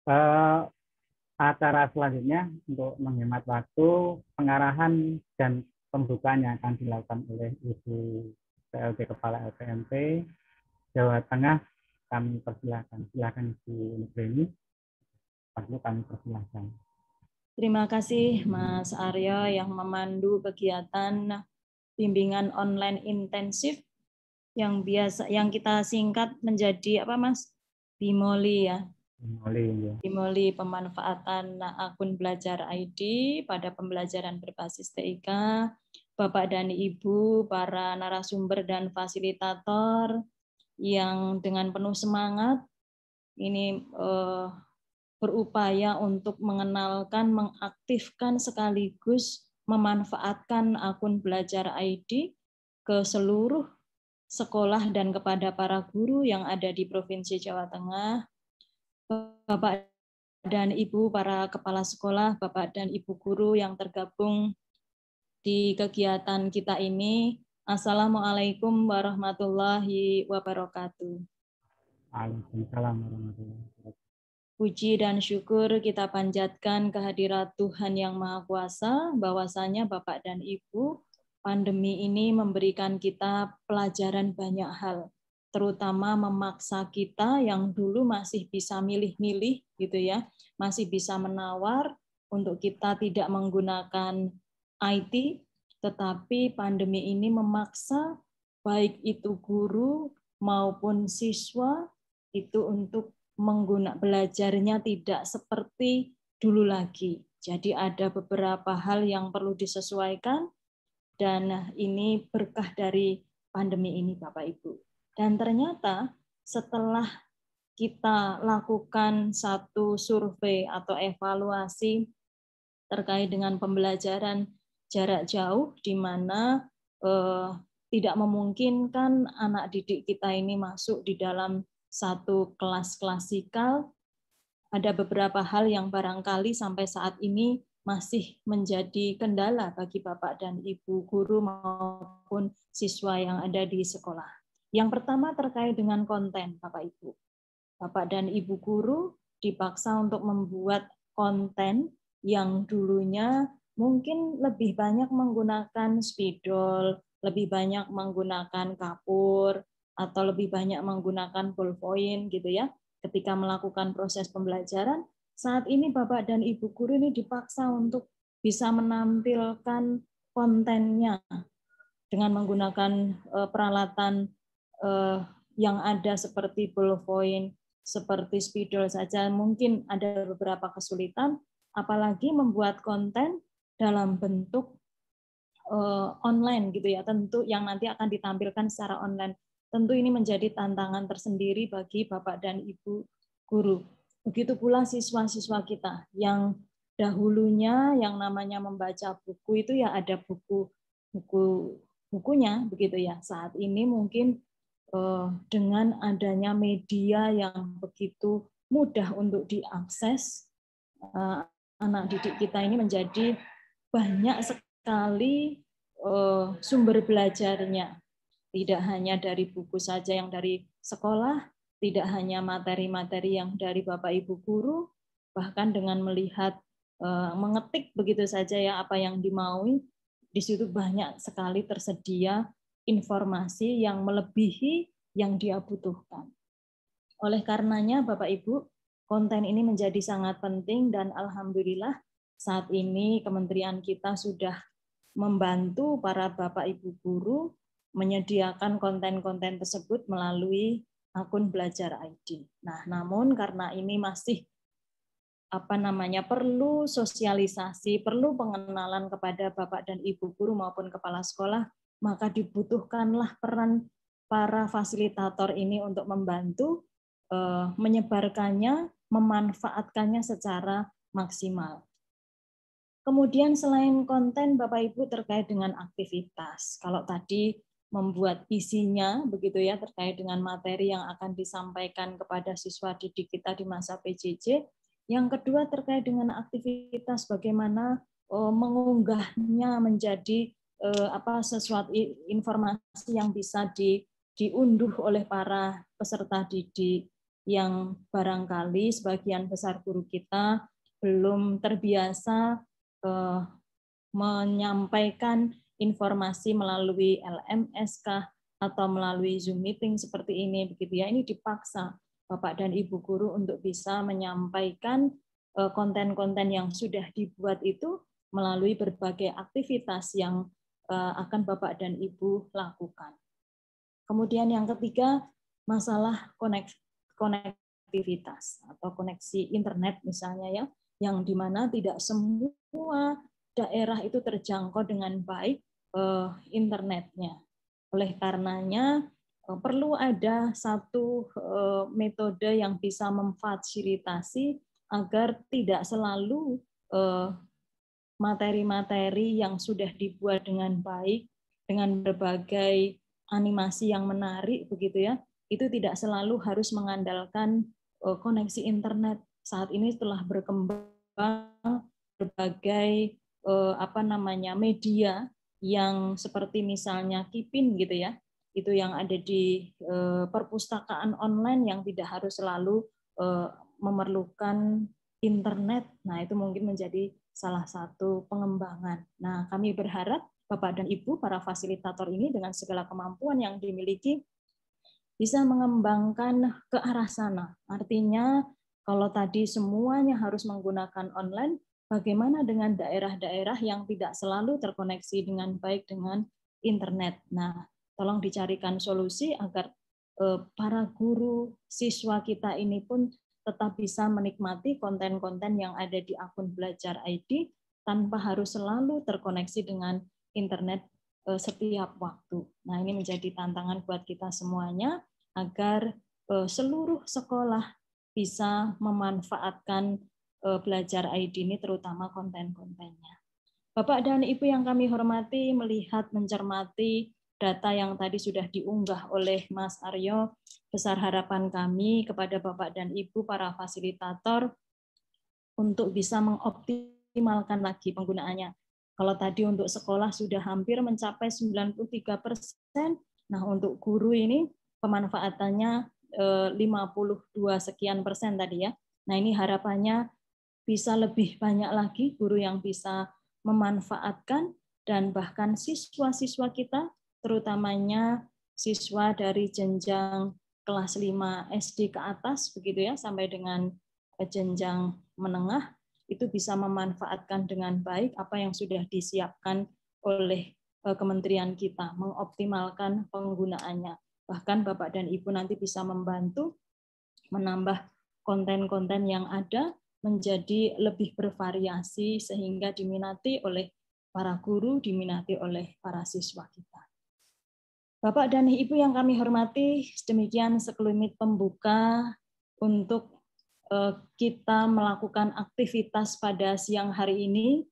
Eh, Acara selanjutnya untuk menghemat waktu, pengarahan dan pembukaan yang akan dilakukan oleh Ibu PLT Kepala LPMP Jawa Tengah, kami persilahkan. Silakan Ibu Nugraini, Pak, kami persilahkan. Terima kasih Mas Aryo yang memandu kegiatan bimbingan online intensif yang kita singkat menjadi apa Mas? BIMOLI ya. BIMOLI pemanfaatan akun belajar ID pada pembelajaran berbasis TIK. Bapak dan Ibu, para narasumber dan fasilitator yang dengan penuh semangat ini berupaya untuk mengenalkan, mengaktifkan sekaligus memanfaatkan akun belajar ID ke seluruh sekolah dan kepada para guru yang ada di Provinsi Jawa Tengah. Bapak dan Ibu, para kepala sekolah, Bapak dan Ibu guru yang tergabung di kegiatan kita ini. Assalamualaikum warahmatullahi wabarakatuh. Waalaikumsalam warahmatullahi wabarakatuh. Puji dan syukur kita panjatkan kehadirat Tuhan Yang Maha Kuasa, bahwasanya Bapak dan Ibu, pandemi ini memberikan kita pelajaran banyak hal, terutama memaksa kita yang dulu masih bisa milih-milih gitu ya, masih bisa menawar untuk kita tidak menggunakan IT, tetapi pandemi ini memaksa baik itu guru maupun siswa itu untuk belajarnya tidak seperti dulu lagi. Jadi ada beberapa hal yang perlu disesuaikan dan ini berkah dari pandemi ini Bapak Ibu. Dan ternyata setelah kita lakukan satu survei atau evaluasi terkait dengan pembelajaran jarak jauh di mana tidak memungkinkan anak didik kita ini masuk di dalam satu kelas klasikal, ada beberapa hal yang barangkali sampai saat ini masih menjadi kendala bagi Bapak dan Ibu guru maupun siswa yang ada di sekolah. Yang pertama terkait dengan konten, Bapak Ibu. Bapak dan Ibu guru dipaksa untuk membuat konten yang dulunya mungkin lebih banyak menggunakan spidol, lebih banyak menggunakan kapur, atau lebih banyak menggunakan ballpoint gitu ya. Ketika melakukan proses pembelajaran, saat ini Bapak dan Ibu guru ini dipaksa untuk bisa menampilkan kontennya dengan menggunakan peralatan yang ada seperti ballpoint, seperti spidol saja. Mungkin ada beberapa kesulitan, apalagi membuat konten dalam bentuk online gitu ya, tentu yang nanti akan ditampilkan secara online. Tentu ini menjadi tantangan tersendiri bagi Bapak dan Ibu guru. Begitu pula siswa-siswa kita yang dahulunya yang namanya membaca buku itu ya ada bukunya begitu ya. Saat ini mungkin dengan adanya media yang begitu mudah untuk diakses, anak didik kita ini menjadi banyak sekali sumber belajarnya. Tidak hanya dari buku saja yang dari sekolah, tidak hanya materi-materi yang dari Bapak Ibu guru, bahkan dengan melihat mengetik begitu saja ya apa yang dimaui, di situ banyak sekali tersedia informasi yang melebihi yang dia butuhkan. Oleh karenanya Bapak Ibu, konten ini menjadi sangat penting dan alhamdulillah saat ini kementerian kita sudah membantu para Bapak Ibu guru menyediakan konten-konten tersebut melalui akun belajar ID. Nah, namun karena ini masih perlu sosialisasi, perlu pengenalan kepada Bapak dan Ibu guru maupun kepala sekolah, maka dibutuhkanlah peran para fasilitator ini untuk membantu menyebarkannya, memanfaatkannya secara maksimal. Kemudian selain konten Bapak Ibu terkait dengan aktivitas, kalau tadi membuat isinya begitu ya terkait dengan materi yang akan disampaikan kepada siswa didik kita di masa PJJ. Yang kedua terkait dengan aktivitas bagaimana mengunggahnya menjadi sesuatu informasi yang bisa diunduh oleh para peserta didik. yang barangkali sebagian besar guru kita belum terbiasa menyampaikan informasi melalui LMS kah atau melalui Zoom meeting seperti ini, begitu ya. Ini dipaksa Bapak dan Ibu guru untuk bisa menyampaikan konten-konten yang sudah dibuat itu melalui berbagai aktivitas yang akan Bapak dan Ibu lakukan. Kemudian yang ketiga, masalah konektivitas atau koneksi internet misalnya ya, yang dimana tidak semua daerah itu terjangkau dengan baik internetnya. Oleh karenanya perlu ada satu metode yang bisa memfasilitasi agar tidak selalu materi-materi yang sudah dibuat dengan baik, dengan berbagai animasi yang menarik begitu ya, itu tidak selalu harus mengandalkan koneksi internet. Saat ini telah berkembang berbagai media yang seperti misalnya Kipin gitu ya, itu yang ada di perpustakaan online yang tidak harus selalu memerlukan internet. Nah, itu mungkin menjadi salah satu pengembangan. Nah, kami berharap Bapak dan Ibu, para fasilitator ini dengan segala kemampuan yang dimiliki, bisa mengembangkan ke arah sana. Artinya, kalau tadi semuanya harus menggunakan online, bagaimana dengan daerah-daerah yang tidak selalu terkoneksi dengan baik dengan internet? Nah, tolong dicarikan solusi agar para guru, siswa kita ini pun tetap bisa menikmati konten-konten yang ada di akun Belajar ID tanpa harus selalu terkoneksi dengan internet setiap waktu. Nah, ini menjadi tantangan buat kita semuanya agar seluruh sekolah bisa memanfaatkan Belajar ID ini, terutama konten-kontennya. Bapak dan Ibu yang kami hormati, melihat, mencermati data yang tadi sudah diunggah oleh Mas Aryo, besar harapan kami kepada Bapak dan Ibu para fasilitator untuk bisa mengoptimalkan lagi penggunaannya. Kalau tadi untuk sekolah sudah hampir mencapai 93%, nah untuk guru ini pemanfaatannya 52 sekian persen tadi ya. Nah ini harapannya bisa lebih banyak lagi guru yang bisa memanfaatkan, dan bahkan siswa-siswa kita, terutamanya siswa dari jenjang kelas 5 SD ke atas, begitu ya, sampai dengan jenjang menengah, itu bisa memanfaatkan dengan baik apa yang sudah disiapkan oleh kementerian kita, mengoptimalkan penggunaannya. Bahkan Bapak dan Ibu nanti bisa membantu menambah konten-konten yang ada menjadi lebih bervariasi sehingga diminati oleh para guru, diminati oleh para siswa kita. Bapak dan Ibu yang kami hormati, demikian sekelumit pembuka untuk kita melakukan aktivitas pada siang hari ini.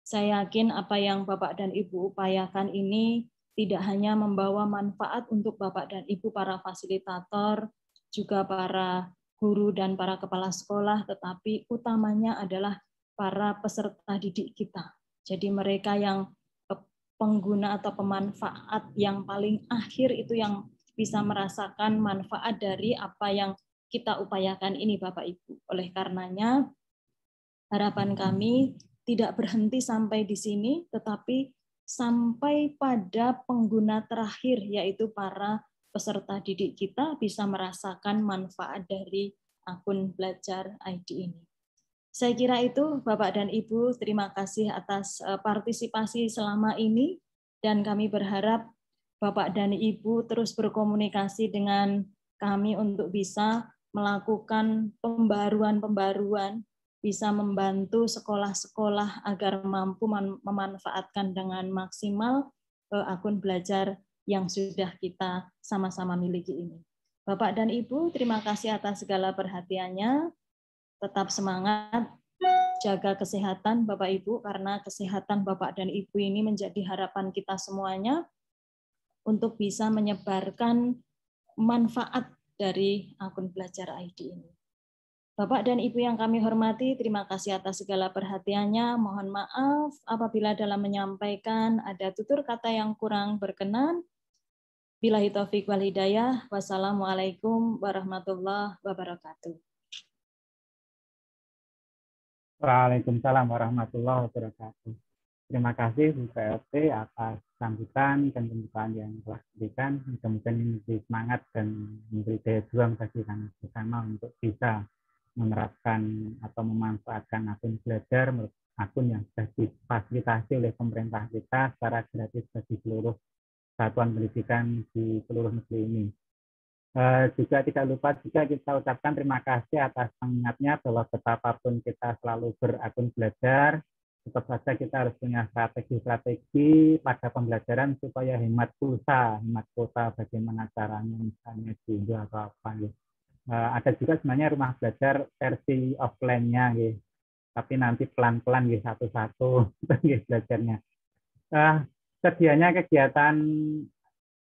Saya yakin apa yang Bapak dan Ibu upayakan ini tidak hanya membawa manfaat untuk Bapak dan Ibu para fasilitator, juga para guru dan para kepala sekolah, tetapi utamanya adalah para peserta didik kita. Jadi mereka yang pengguna atau pemanfaat yang paling akhir itu yang bisa merasakan manfaat dari apa yang kita upayakan ini Bapak Ibu. Oleh karenanya harapan kami tidak berhenti sampai di sini, tetapi sampai pada pengguna terakhir, yaitu para peserta didik kita bisa merasakan manfaat dari akun Belajar ID ini. Saya kira itu, Bapak dan Ibu, terima kasih atas partisipasi selama ini, dan kami berharap Bapak dan Ibu terus berkomunikasi dengan kami untuk bisa melakukan pembaruan-pembaruan, bisa membantu sekolah-sekolah agar mampu memanfaatkan dengan maksimal akun belajar yang sudah kita sama-sama miliki ini. Bapak dan Ibu, terima kasih atas segala perhatiannya. Tetap semangat, jaga kesehatan Bapak Ibu, karena kesehatan Bapak dan Ibu ini menjadi harapan kita semuanya untuk bisa menyebarkan manfaat dari akun Belajar ID ini. Bapak dan Ibu yang kami hormati, terima kasih atas segala perhatiannya. Mohon maaf apabila dalam menyampaikan ada tutur kata yang kurang berkenan. Billahi taufiq wal hidayah. Wassalamualaikum warahmatullahi wabarakatuh. Waalaikumsalam warahmatullahi wabarakatuh. Terima kasih Bu PLT atas sambutan dan pembukaan yang telah diberikan. Mudah-mudahan ini memberi semangat dan memberi daya juang bagi kami bersama untuk bisa menerapkan atau memanfaatkan akun belajar, akun yang sudah difasilitasi oleh pemerintah kita secara gratis bagi seluruh satuan pendidikan di seluruh negeri ini. Juga tidak lupa juga kita ucapkan terima kasih atas pengingatnya bahwa betapapun kita selalu berakun belajar, tetap saja kita harus punya strategi-strategi pada pembelajaran supaya hemat pulsa, hemat kuota bagaimana caranya misalnya diunduh atau apa gitu. Ada juga sebenarnya rumah belajar versi offline-nya gitu. Tapi nanti pelan-pelan gitu satu-satu gitu belajarnya. Sedianya kegiatan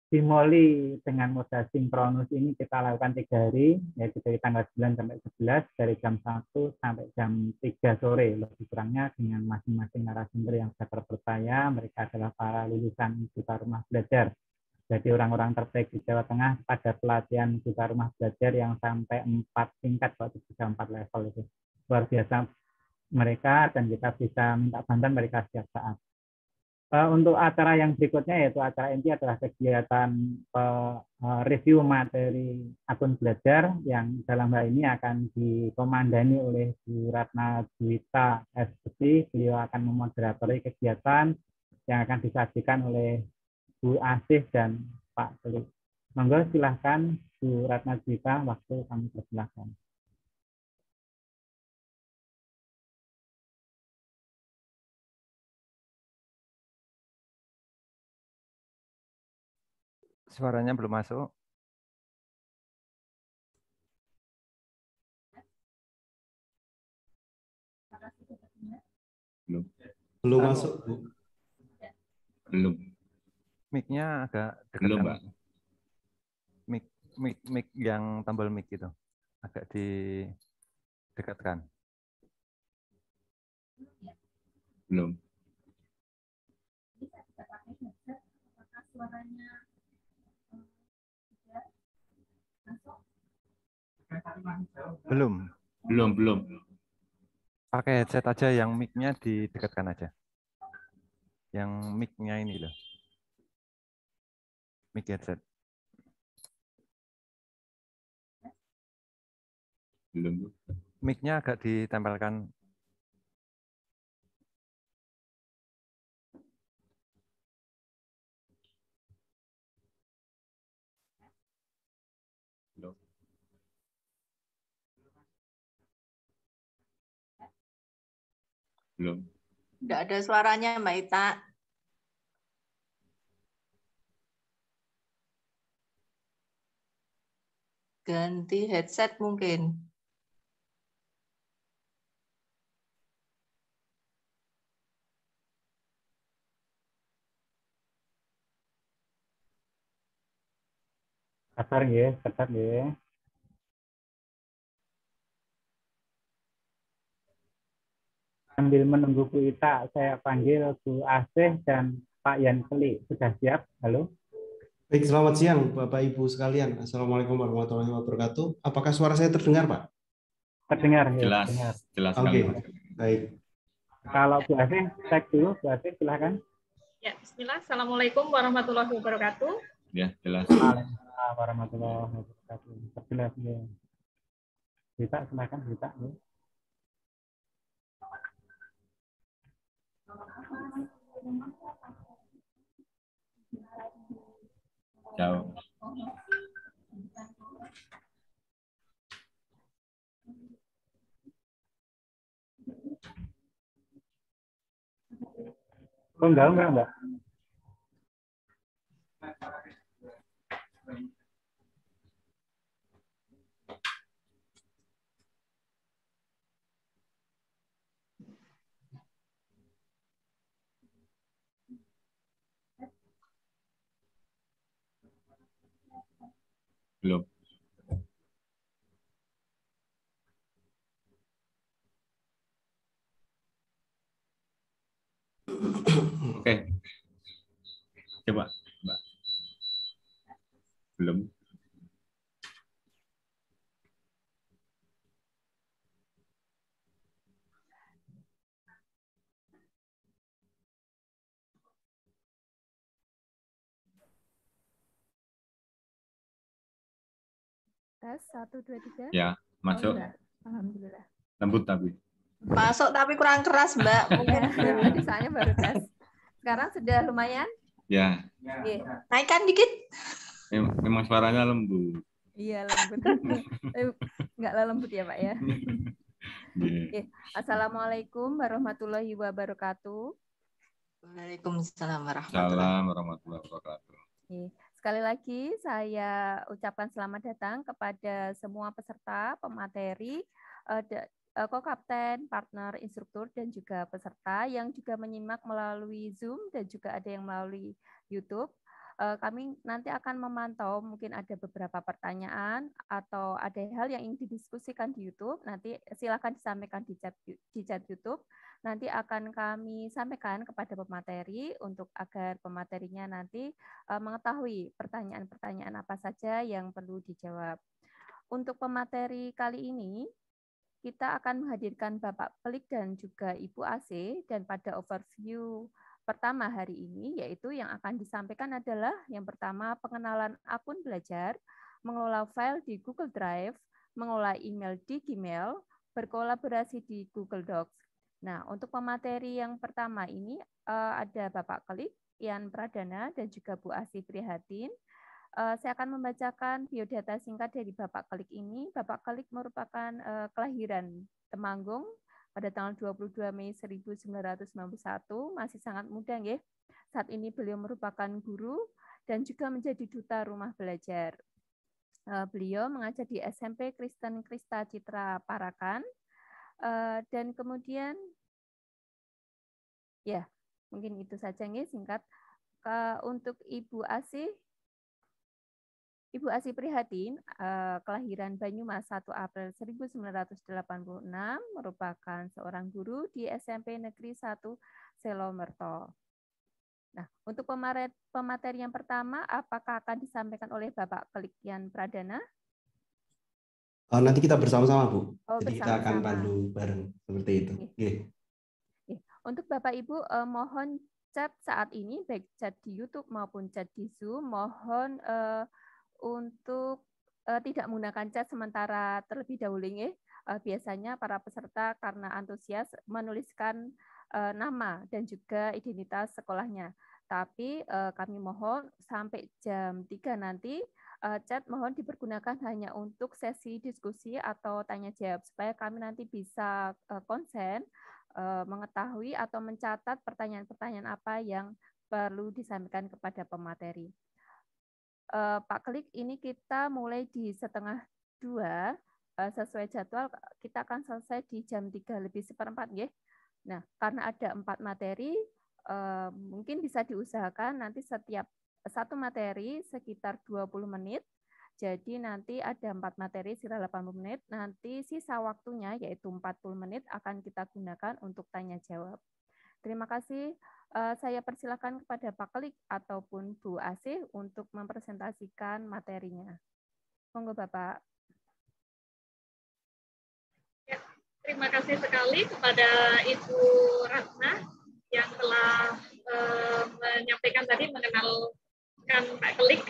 di Moli dengan moda sinkronus ini kita lakukan 3 hari, yaitu dari tanggal 9 sampai 11, dari jam 1 sampai jam 3 sore. Lebih kurangnya dengan masing-masing narasumber yang sudah terpercaya, mereka adalah para lulusan Duta Rumah Belajar. Jadi orang-orang terbaik di Jawa Tengah pada pelatihan Duta Rumah Belajar yang sampai 4 tingkat, waktu 3-4 level itu. Luar biasa mereka, dan kita bisa minta bantuan mereka setiap saat. Untuk acara yang berikutnya, yaitu acara inti adalah kegiatan review materi akun belajar yang dalam hal ini akan dikomandani oleh Bu Ratna Dwita SPT. Beliau akan memoderatori kegiatan yang akan disajikan oleh Bu Asih dan Pak Telik. Monggo silahkan Bu Ratna Dwita, waktu kami persilahkan. Suaranya belum masuk. Belum masuk. Belum. Mic-nya agak dekat. Belum, Pak. Mic yang tombol mic itu agak didekatkan. Belum. Belum. Pakai headset aja, yang mic-nya didekatkan aja. Yang mic-nya ini loh. Mic headset. Belum. Mic-nya agak ditempelkan. Belum. Tidak ada suaranya, Mbak Ita. Ganti headset mungkin. Kasar ya, ketat ya. Sambil menunggu Bu Ita, saya panggil Bu Asih dan Pak Yanseli. Sudah siap? Halo? Baik, selamat siang Bapak Ibu sekalian. Assalamualaikum warahmatullahi wabarakatuh. Apakah suara saya terdengar, Pak? Terdengar ya? Jelas, Terdengar. jelas sekali. Oke, baik. Kalau Bu Asih, cek dulu. Bu Asih, silakan. Ya, bismillah. Assalamualaikum warahmatullahi wabarakatuh. Ya, jelas. Waalaikumsalam warahmatullahi wabarakatuh. Terjelas ya. Bisa, silakan bisa. Ya. Jauh. Oh, enggak. Belum. Oke. Coba, Mbak. Belum. Tes 1, 2, 3. Ya, masuk. Oh, alhamdulillah. Lembut tapi. Masuk tapi kurang keras, Mbak. Mungkin Ya, tadi soalnya baru tes. Sekarang sudah lumayan? Ya. Naikkan dikit. Memang suaranya lembut. Iya, lembut. Enggak lembut ya, Pak ya. Assalamualaikum warahmatullahi wabarakatuh. Waalaikumsalam warahmatullahi wabarakatuh. Sekali lagi saya ucapkan selamat datang kepada semua peserta, pemateri, ko-kapten, partner, instruktur, dan juga peserta yang juga menyimak melalui Zoom dan juga ada yang melalui YouTube. Kami nanti akan memantau, mungkin ada beberapa pertanyaan atau ada hal yang ingin didiskusikan di YouTube, nanti silakan disampaikan di chat YouTube. Nanti akan kami sampaikan kepada pemateri untuk agar pematerinya nanti mengetahui pertanyaan-pertanyaan apa saja yang perlu dijawab. Untuk pemateri kali ini, kita akan menghadirkan Bapak Pelik dan juga Ibu AC, dan pada overview pertama hari ini, yaitu yang akan disampaikan adalah yang pertama pengenalan akun belajar, mengelola file di Google Drive, mengelola email di Gmail, berkolaborasi di Google Docs. Nah, untuk pemateri yang pertama ini ada Bapak Kelik, Ian Pradana, dan juga Bu Asih Prihatin. Saya akan membacakan biodata singkat dari Bapak Kelik ini. Bapak Kelik merupakan kelahiran Temanggung pada tanggal 22 Mei 1991, masih sangat muda ya. Saat ini beliau merupakan guru dan juga menjadi duta rumah belajar. Beliau mengajar di SMP Kristen Krista Citra Parakan. Dan kemudian, ya mungkin itu saja nih singkat. Untuk Ibu Asih Prihatin, kelahiran Banyumas 1 April 1986, merupakan seorang guru di SMP Negeri 1 Selomerto. Nah, untuk pemateri yang pertama, apakah akan disampaikan oleh Bapak Kelik Ian Pradana? Nanti kita bersama-sama, Bu. Jadi kita akan bersama-sama. pandu bareng, seperti itu. Untuk Bapak Ibu, mohon chat saat ini, baik chat di YouTube maupun chat di Zoom, mohon untuk tidak menggunakan chat sementara terlebih dahulu ya. Biasanya para peserta karena antusias menuliskan nama dan juga identitas sekolahnya. Tapi kami mohon sampai jam 3 nanti chat mohon dipergunakan hanya untuk sesi diskusi atau tanya jawab supaya kami nanti bisa konsen mengetahui atau mencatat pertanyaan-pertanyaan apa yang perlu disampaikan kepada pemateri. Pak Kelik, ini kita mulai di 1:30 sesuai jadwal kita akan selesai di jam 3:03 ya. Nah, karena ada 4 materi, mungkin bisa diusahakan nanti setiap satu materi sekitar 20 menit. Jadi nanti ada 4 materi sekitar 80 menit. Nanti sisa waktunya yaitu 40 menit akan kita gunakan untuk tanya jawab. Terima kasih. Saya persilakan kepada Pak Kelik ataupun Bu Asih untuk mempresentasikan materinya. Monggo Bapak. Ya, terima kasih sekali kepada Ibu Ratna yang telah menyampaikan tadi mengenalkan Pak Kelik.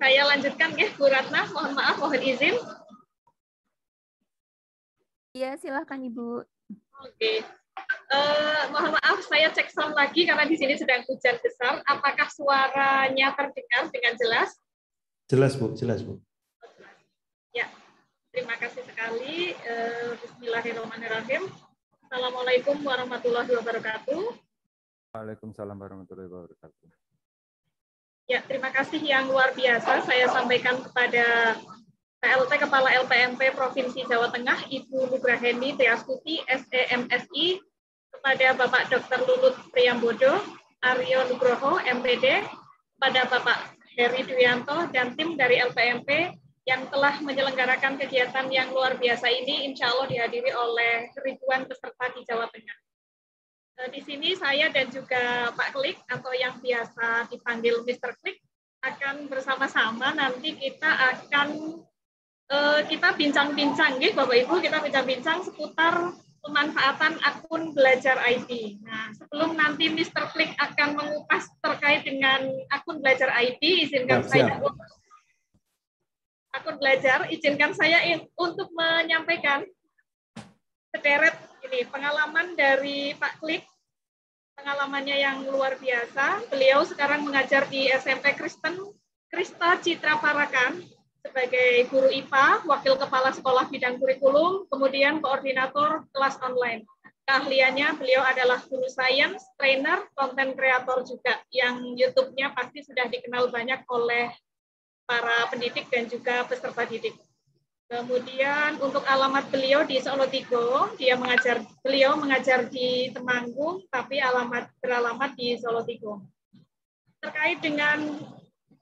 Saya lanjutkan ya Bu Ratna, mohon maaf, mohon izin. Iya, silakan Ibu. Oke. Mohon maaf, saya cek sound lagi karena di sini sedang hujan besar. Apakah suaranya terdengar dengan jelas? Jelas, Bu. Jelas, Bu. Ya, terima kasih sekali. Bismillahirrahmanirrahim. Assalamualaikum warahmatullahi wabarakatuh. Waalaikumsalam warahmatullahi wabarakatuh. Ya, terima kasih yang luar biasa saya sampaikan kepada PLT Kepala LPMP Provinsi Jawa Tengah, Ibu Nugraheni Triastuti, SEMSI, kepada Bapak Dr. Lulut Priyambodo, Aryo Nugroho, MPD, kepada Bapak Heri Duyanto, dan tim dari LPMP yang telah menyelenggarakan kegiatan yang luar biasa ini, insya Allah dihadiri oleh ribuan peserta di Jawa Tengah. Di sini saya dan juga Pak Klik, atau yang biasa dipanggil Mr. Klik, akan bersama-sama nanti kita akan kita bincang-bincang, Bapak Ibu, kita bincang-bincang seputar pemanfaatan akun belajar ID. Nah, sebelum nanti Mr. Klik akan mengupas terkait dengan akun belajar ID, izinkan saya untuk menyampaikan sederet ini pengalaman dari Pak Klik, pengalamannya yang luar biasa. Beliau sekarang mengajar di SMP Krista Citra Parakan sebagai guru IPA, wakil kepala sekolah bidang kurikulum, kemudian koordinator kelas online. Keahliannya beliau adalah guru sains, trainer, konten kreator juga, yang YouTube-nya pasti sudah dikenal banyak oleh para pendidik dan juga peserta didik. Kemudian untuk alamat beliau di Solo Tigo, beliau mengajar di Temanggung, tapi beralamat di Solo Tigo. Terkait dengan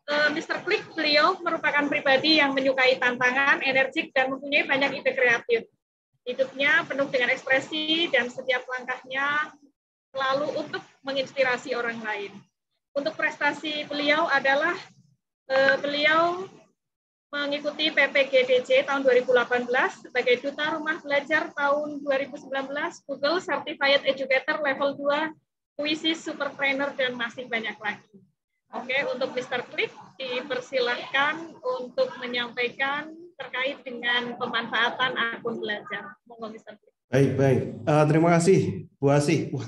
Mr. Klik, beliau merupakan pribadi yang menyukai tantangan, energik, dan mempunyai banyak ide kreatif. Hidupnya penuh dengan ekspresi dan setiap langkahnya selalu untuk menginspirasi orang lain. Untuk prestasi beliau adalah beliau mengikuti PPGDJ tahun 2018 sebagai Duta Rumah Belajar tahun 2019, Google Certified Educator Level 2, puisi Super Trainer, dan masih banyak lagi. Oke, untuk Mr. Klik dipersilahkan untuk menyampaikan terkait dengan pemanfaatan akun belajar. Monggo Mr. Klik. Baik. Terima kasih Bu Asih. Wah,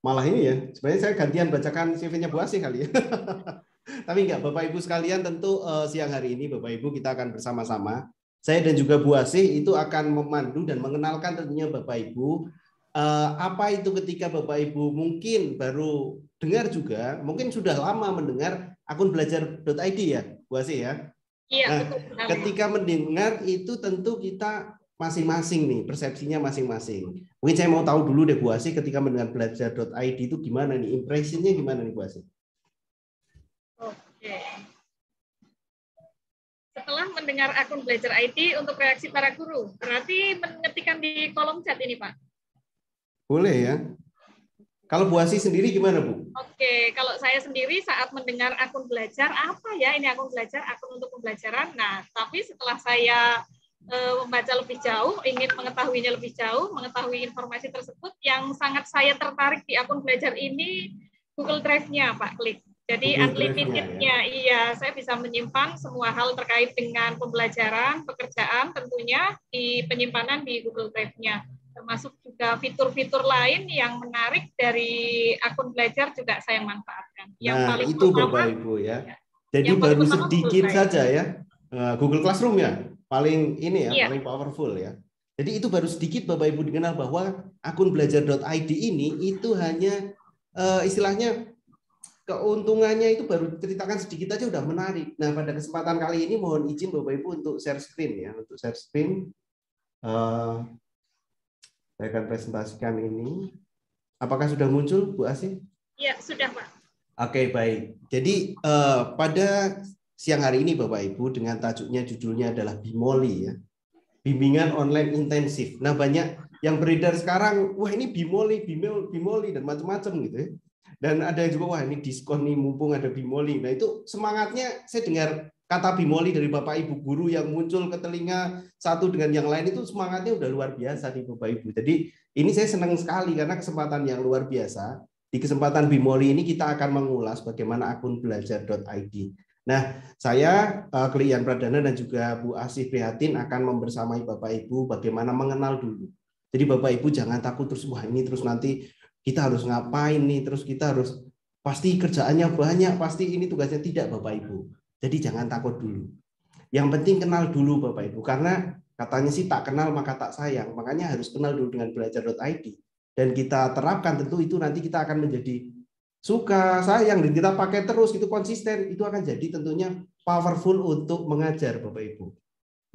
malah ini ya. Sebenarnya saya gantian bacakan CV-nya Bu Asih kali ya. Tapi enggak, Bapak Ibu sekalian, tentu siang hari ini Bapak Ibu kita akan bersama-sama. Saya dan juga Bu Asih itu akan memandu dan mengenalkan tentunya Bapak Ibu apa itu ketika Bapak Ibu mungkin baru dengar juga, mungkin sudah lama mendengar akun belajar.id ya, Bu Asih ya. Iya, nah, betul. Ketika mendengar itu tentu kita masing-masing nih, persepsinya masing-masing. Mungkin saya mau tahu dulu deh Bu Asih, ketika mendengar belajar.id itu gimana nih, impresinya gimana nih Bu Asih? Oke. Setelah mendengar akun belajar ID untuk reaksi para guru, berarti mengetikkan di kolom chat ini, Pak? Boleh ya. Kalau Bu Asih sendiri gimana, Bu? Oke, kalau saya sendiri saat mendengar akun belajar, apa ya ini akun belajar, akun untuk pembelajaran. Nah, tapi setelah saya membaca lebih jauh, ingin mengetahuinya lebih jauh, mengetahui informasi tersebut, yang sangat saya tertarik di akun belajar ini Google Drive-nya, Pak Klik. Jadi unlimited-nya, ya. Iya, saya bisa menyimpan semua hal terkait dengan pembelajaran, pekerjaan tentunya di penyimpanan di Google Drive-nya. Termasuk juga fitur-fitur lain yang menarik dari akun belajar juga saya manfaatkan. Yang paling itu utama, Bapak Ibu ya. Jadi baru sedikit saja ya. Google Classroom ya, paling ini ya, iya, paling powerful ya. Jadi itu baru sedikit Bapak Ibu dikenal bahwa akun belajar.id ini itu hanya istilahnya keuntungannya itu baru ceritakan sedikit aja udah menarik. Nah, pada kesempatan kali ini mohon izin Bapak Ibu untuk share screen ya, untuk share screen. Saya akan presentasikan ini. Apakah sudah muncul, Bu Asih? Iya, sudah, Pak. Oke, baik. Jadi pada siang hari ini, Bapak Ibu, dengan judulnya adalah Bimoli ya, bimbingan online intensif. Nah, banyak yang beredar sekarang, wah ini Bimoli dan macam-macam gitu ya. Dan ada yang juga, wah ini diskon nih, mumpung ada Bimoli. Nah, itu semangatnya saya dengar kata Bimoli dari Bapak Ibu guru yang muncul ke telinga satu dengan yang lain itu semangatnya udah luar biasa nih Bapak Ibu. Jadi ini saya senang sekali karena kesempatan yang luar biasa. Di kesempatan Bimoli ini kita akan mengulas bagaimana akun belajar.id. Nah, saya Klian Pradana dan juga Bu Asih Prihatin akan membersamai Bapak Ibu bagaimana mengenal dulu. Jadi Bapak Ibu jangan takut terus, wah ini terus nanti kita harus ngapain nih, terus kita harus pasti kerjaannya banyak, pasti ini tugasnya. Tidak Bapak Ibu. Jadi jangan takut dulu. Yang penting kenal dulu Bapak Ibu. Karena katanya sih tak kenal maka tak sayang. Makanya harus kenal dulu dengan belajar.id. Dan kita terapkan tentu itu nanti kita akan menjadi suka, sayang, dan kita pakai terus, itu konsisten. Itu akan jadi tentunya powerful untuk mengajar Bapak Ibu.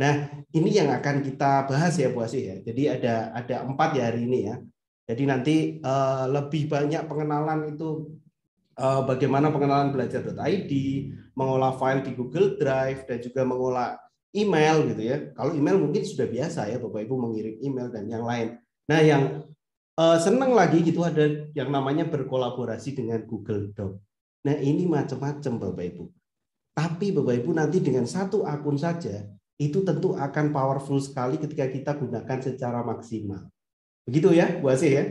Nah ini yang akan kita bahas ya Bu Asih ya. Jadi ada 4 ya hari ini ya. Jadi nanti lebih banyak pengenalan itu bagaimana pengenalan belajar.id, mengolah file di Google Drive, dan juga mengolah email gitu ya. Kalau email mungkin sudah biasa ya Bapak Ibu mengirim email dan yang lain. Nah yang senang lagi gitu ada yang namanya berkolaborasi dengan Google Doc. Nah ini macam-macam Bapak Ibu. Tapi Bapak Ibu nanti dengan satu akun saja, itu tentu akan powerful sekali ketika kita gunakan secara maksimal. Begitu ya, Bu Asih ya?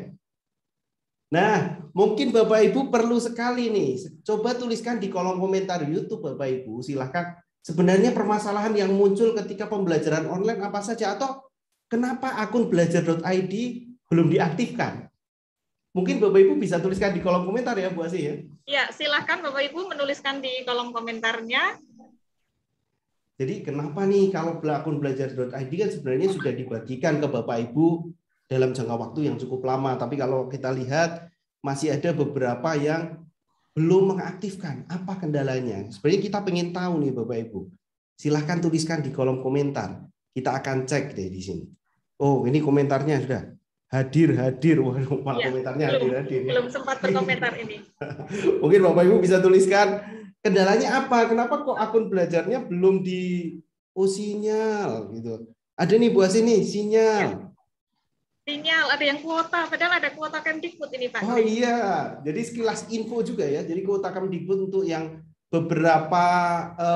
Nah, mungkin Bapak Ibu perlu sekali nih, coba tuliskan di kolom komentar YouTube Bapak Ibu, silahkan sebenarnya permasalahan yang muncul ketika pembelajaran online apa saja, atau kenapa akun belajar.id belum diaktifkan. Mungkin Bapak Ibu bisa tuliskan di kolom komentar ya Bu Asih ya. Ya, silahkan Bapak Ibu menuliskan di kolom komentarnya. Jadi kenapa nih kalau akun belajar.id kan sebenarnya sudah dibagikan ke Bapak Ibu dalam jangka waktu yang cukup lama, tapi kalau kita lihat masih ada beberapa yang belum mengaktifkan. Apa kendalanya? Sebenarnya kita pengen tahu nih Bapak Ibu. Silahkan tuliskan di kolom komentar. Kita akan cek deh di sini. Oh, ini komentarnya sudah hadir. Wah, malah Ya, komentarnya hadir. Belum sempat berkomentar ini. Mungkin Bapak Ibu bisa tuliskan kendalanya apa? Kenapa kok akun belajarnya belum di sinyal gitu. Ada nih Bu Asih nih, sinyal. Ya. Sinyal, ada yang kuota, padahal ada kuota Kemdikbud ini Pak. Oh iya, jadi sekilas info juga ya. Jadi kuota Kemdikbud untuk yang beberapa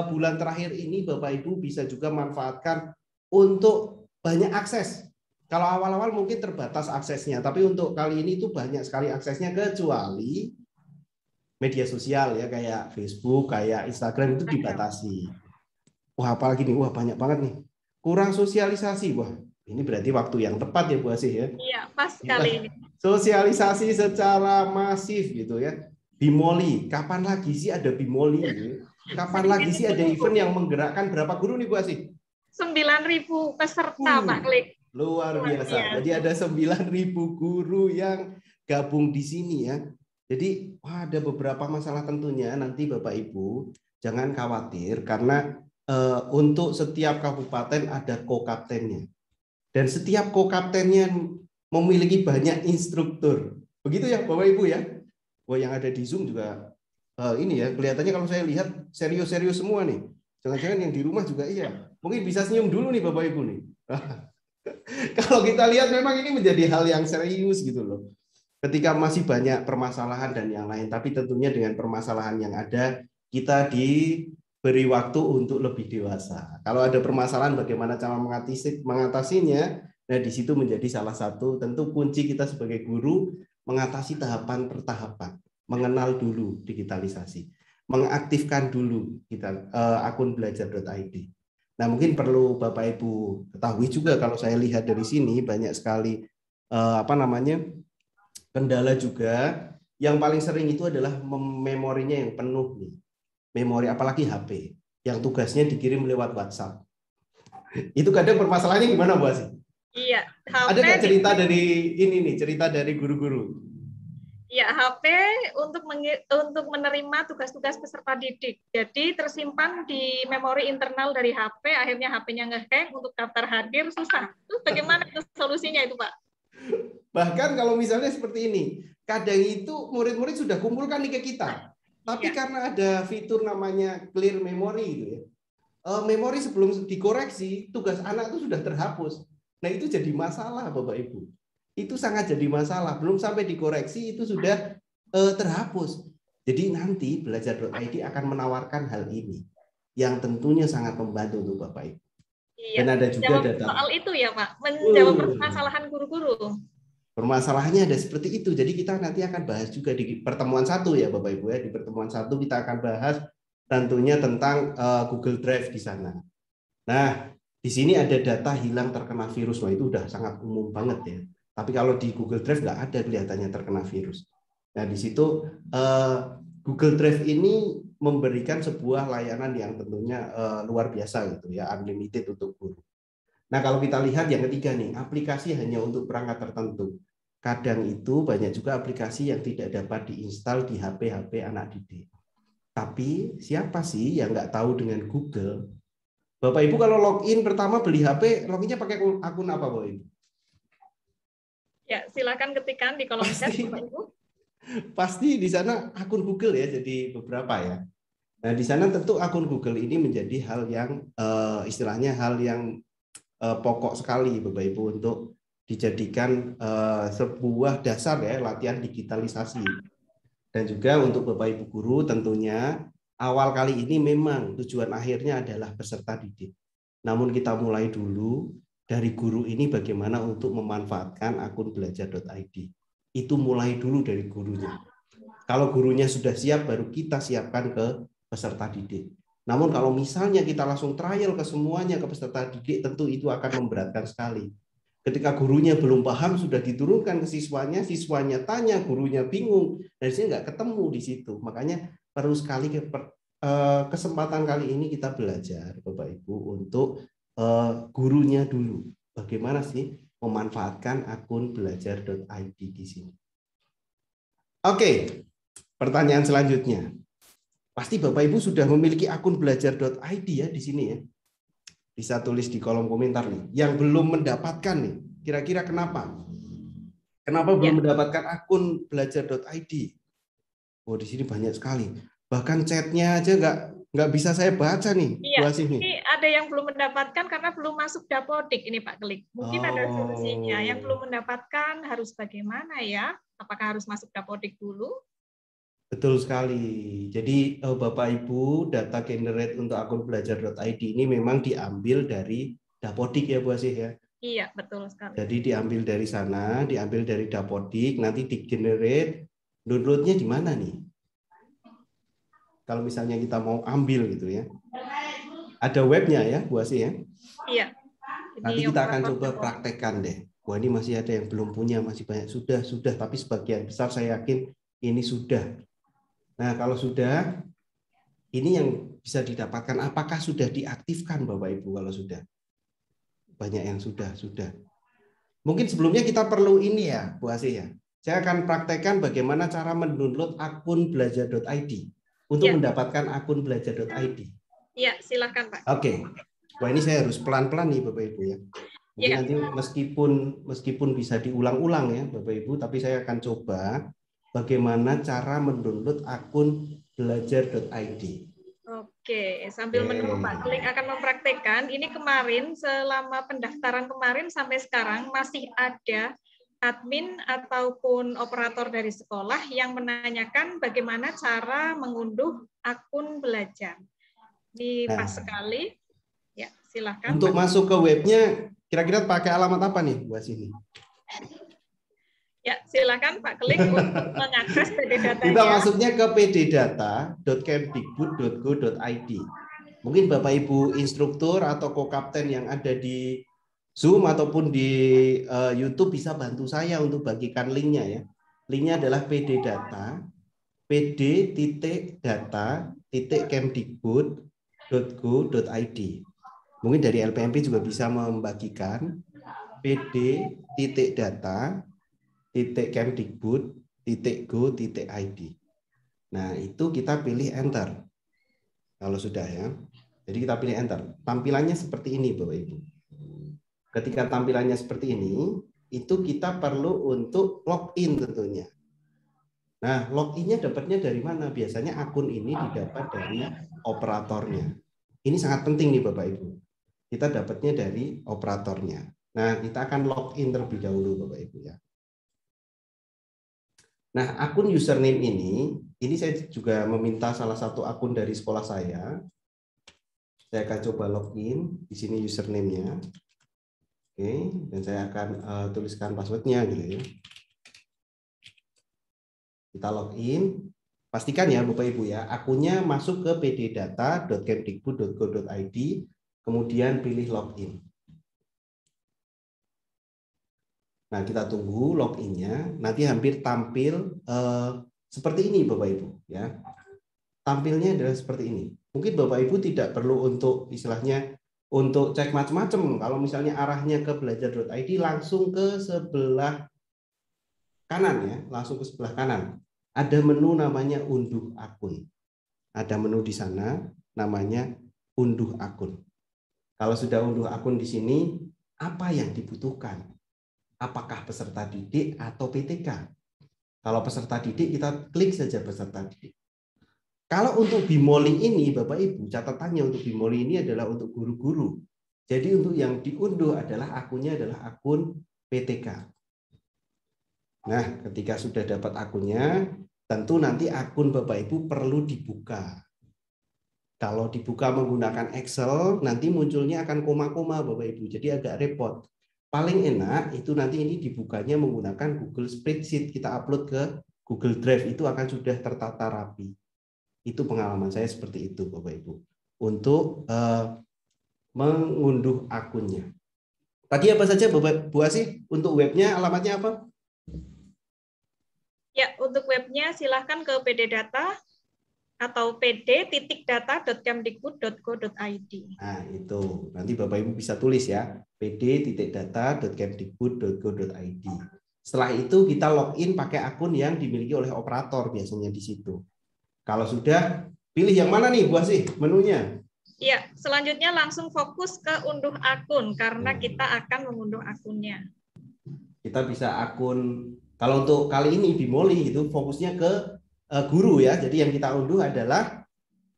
bulan terakhir ini Bapak Ibu bisa juga manfaatkan untuk banyak akses. Kalau awal-awal mungkin terbatas aksesnya, tapi untuk kali ini itu banyak sekali aksesnya, kecuali media sosial ya, kayak Facebook, kayak Instagram itu dibatasi. Wah, apalagi nih, wah banyak banget nih. Kurang sosialisasi, wah. Ini berarti waktu yang tepat ya Bu Asih ya. Iya, pas sekali ini. Sosialisasi secara masif gitu ya. Bimoli, kapan lagi sih ada Bimoli gitu? Kapan lagi sih ada event yang menggerakkan berapa guru nih Bu Asih? 9.000 peserta Pak Klik. Luar biasa. Jadi ada 9.000 guru yang gabung di sini ya. Jadi ada beberapa masalah tentunya nanti Bapak Ibu jangan khawatir karena untuk setiap kabupaten ada ko-kaptennya. Dan setiap ko-kaptennya memiliki banyak instruktur. Begitu ya Bapak Ibu ya. Wah, yang ada di Zoom juga ini ya, kelihatannya kalau saya lihat serius-serius semua nih. Jangan-jangan yang di rumah juga iya. Mungkin bisa senyum dulu nih Bapak Ibu nih. Kalau kita lihat memang ini menjadi hal yang serius gitu loh. Ketika masih banyak permasalahan dan yang lain, tapi tentunya dengan permasalahan yang ada, kita diberi waktu untuk lebih dewasa. Kalau ada permasalahan bagaimana cara mengatasinya, nah di situ menjadi salah satu tentu kunci kita sebagai guru mengatasi tahapan per tahapan, mengenal dulu digitalisasi, mengaktifkan dulu kita akun belajar.id. Nah mungkin perlu Bapak Ibu ketahui juga kalau saya lihat dari sini banyak sekali kendala juga. Yang paling sering itu adalah memorinya yang penuh nih. Memori apalagi HP yang tugasnya dikirim lewat WhatsApp. Itu kadang permasalahannya gimana Bu Asih? Iya, HP. Ada nggak cerita dari ini nih, cerita dari guru-guru? Ya, HP untuk menerima tugas-tugas peserta didik. Jadi tersimpan di memori internal dari HP, akhirnya HP-nya nge-hang, untuk daftar hadir susah. Terus bagaimana itu solusinya itu, Pak? Bahkan kalau misalnya seperti ini, kadang itu murid-murid sudah kumpulkan nih ke kita. Tapi karena ada fitur namanya clear memory gitu ya. Memori sebelum dikoreksi, tugas anak itu sudah terhapus. Nah, itu jadi masalah Bapak Ibu. Itu sangat jadi masalah. Belum sampai dikoreksi itu sudah terhapus. Jadi nanti belajar.id akan menawarkan hal ini yang tentunya sangat membantu untuk Bapak Ibu. Iya. Dan ada juga data soal itu ya Pak, menjawab permasalahan guru-guru. Permasalahannya ada seperti itu. Jadi kita nanti akan bahas juga di pertemuan 1 ya Bapak Ibu ya. Di pertemuan 1 kita akan bahas tentunya tentang Google Drive di sana. Nah, di sini ada data hilang terkena virus. Wah, itu udah sangat umum banget ya. Tapi kalau di Google Drive nggak ada kelihatannya terkena virus. Nah, di situ Google Drive ini memberikan sebuah layanan yang tentunya luar biasa gitu ya, unlimited untuk guru. Nah, kalau kita lihat yang ketiga nih, aplikasi hanya untuk perangkat tertentu. Kadang itu banyak juga aplikasi yang tidak dapat diinstal di HP anak didik. Tapi siapa sih yang nggak tahu dengan Google? Bapak Ibu kalau login pertama beli HP, loginnya pakai akun apa Bapak Ibu? Ya, silakan ketikkan di kolom chat Bapak Ibu. Pasti di sana akun Google ya, jadi beberapa ya. Nah, di sana tentu akun Google ini menjadi hal yang istilahnya hal yang pokok sekali Bapak Ibu untuk dijadikan sebuah dasar ya latihan digitalisasi. Dan juga untuk Bapak Ibu guru tentunya awal kali ini memang tujuan akhirnya adalah peserta didik. Namun kita mulai dulu dari guru ini bagaimana untuk memanfaatkan akun belajar.id. Itu mulai dulu dari gurunya. Kalau gurunya sudah siap, baru kita siapkan ke peserta didik. Namun kalau misalnya kita langsung trial ke semuanya ke peserta didik, tentu itu akan memberatkan sekali. Ketika gurunya belum paham, sudah diturunkan ke siswanya, siswanya tanya, gurunya bingung, dan sini nggak ketemu di situ. Makanya perlu sekali kesempatan kali ini kita belajar, Bapak Ibu, untuk gurunya dulu. Bagaimana sih memanfaatkan akun belajar.id di sini? Oke, pertanyaan selanjutnya. Pasti Bapak Ibu sudah memiliki akun belajar.id ya di sini ya. Bisa tulis di kolom komentar nih. Yang belum mendapatkan nih, kira-kira kenapa? Kenapa belum mendapatkan akun belajar.id? Oh, di sini banyak sekali. Bahkan chatnya aja nggak bisa saya baca nih. Iya, ini ada yang belum mendapatkan karena belum masuk Dapodik ini Pak Klik. Mungkin ada solusinya. Yang belum mendapatkan harus bagaimana ya? Apakah harus masuk Dapodik dulu? Betul sekali. Jadi Bapak Ibu, data generate untuk akun belajar.id ini memang diambil dari Dapodik ya Bu Asih ya? Iya, betul sekali. Jadi diambil dari sana, diambil dari Dapodik, nanti di generate, downloadnya di mana nih? Kalau misalnya kita mau ambil gitu ya. Ada webnya ya Bu Asih ya? Iya. Nanti kita akan coba praktekkan deh. Wah, ini masih ada yang belum punya, masih banyak. Sudah, tapi sebagian besar saya yakin ini sudah. Nah, kalau sudah, ini yang bisa didapatkan. Apakah sudah diaktifkan, Bapak Ibu? Kalau sudah, banyak yang sudah. Mungkin sebelumnya kita perlu ini ya, Bu Asih ya. Saya akan praktekkan bagaimana cara mendownload akun belajar.id untuk mendapatkan akun belajar.id. Iya, silakan Pak. Oke. Wah, ini saya harus pelan-pelan nih, Bapak Ibu ya. Mungkin nanti meskipun bisa diulang-ulang ya, Bapak Ibu, tapi saya akan coba bagaimana cara mendownload akun belajar.id. Oke, sambil menunggu Pak Klik akan mempraktekkan, ini kemarin selama pendaftaran kemarin sampai sekarang masih ada admin ataupun operator dari sekolah yang menanyakan bagaimana cara mengunduh akun belajar. Ini pas sekali. Ya, silakan. Untuk masuk ke webnya, kira-kira pakai alamat apa nih buat sini? Ya, silakan Pak Klik untuk mengakses PD datanya. Kita masuknya ke pddata.kemdikbud.go.id. Mungkin Bapak Ibu instruktur atau co-kapten yang ada di Zoom ataupun di YouTube bisa bantu saya untuk bagikan linknya ya. Linknya adalah pd-data.kemdikbud.go.id. Mungkin dari LPMP juga bisa membagikan pd-data.kemdikbud.go.id. Nah, itu kita pilih enter. Kalau sudah ya. Jadi kita pilih enter. Tampilannya seperti ini, Bapak Ibu. Ketika tampilannya seperti ini, itu kita perlu untuk login tentunya. Nah, loginnya dapatnya dari mana? Biasanya akun ini didapat dari operatornya. Ini sangat penting nih Bapak Ibu. Kita dapatnya dari operatornya. Nah, kita akan login terlebih dahulu Bapak Ibu ya. Nah, akun username ini saya juga meminta salah satu akun dari sekolah saya. Saya akan coba login. Di sini username-nya. Oke, dan saya akan tuliskan password-nya gitu ya. Kita login. Pastikan ya Bapak Ibu ya, akunnya masuk ke pddata.kemdikbud.go.id, kemudian pilih login. Nah, kita tunggu loginnya, nanti hampir tampil seperti ini Bapak Ibu ya. Tampilnya adalah seperti ini. Mungkin Bapak Ibu tidak perlu untuk istilahnya untuk cek macam-macam. Kalau misalnya arahnya ke belajar.id langsung ke sebelah kanan ya, langsung ke sebelah kanan. Ada menu namanya unduh akun. Ada menu di sana namanya unduh akun. Kalau sudah unduh akun di sini, apa yang dibutuhkan? Apakah peserta didik atau PTK? Kalau peserta didik kita klik saja peserta didik. Kalau untuk Bimoli ini Bapak Ibu, catatannya untuk Bimoli ini adalah untuk guru-guru. Jadi untuk yang diunduh adalah akunnya adalah akun PTK. Nah, ketika sudah dapat akunnya, tentu nanti akun Bapak Ibu perlu dibuka. Kalau dibuka menggunakan Excel, nanti munculnya akan koma-koma Bapak Ibu. Jadi agak repot. Paling enak itu nanti ini dibukanya menggunakan Google Spreadsheet. Kita upload ke Google Drive, itu akan sudah tertata rapi. Itu pengalaman saya seperti itu Bapak Ibu. Untuk mengunduh akunnya. Tadi apa saja Bapak Bu Asih? Untuk webnya alamatnya apa? Ya, untuk webnya silahkan ke PD Data atau pd.data.kemdikbud.go.id. Nah, itu. Nanti Bapak Ibu bisa tulis ya, pd.data.kemdikbud.go.id. Setelah itu kita login pakai akun yang dimiliki oleh operator biasanya di situ. Kalau sudah, pilih yang mana nih Bu Asih menunya? Ya, selanjutnya langsung fokus ke unduh akun karena kita akan mengunduh akunnya. Kita bisa akun, kalau untuk kali ini Bimoli itu fokusnya ke guru ya. Jadi yang kita unduh adalah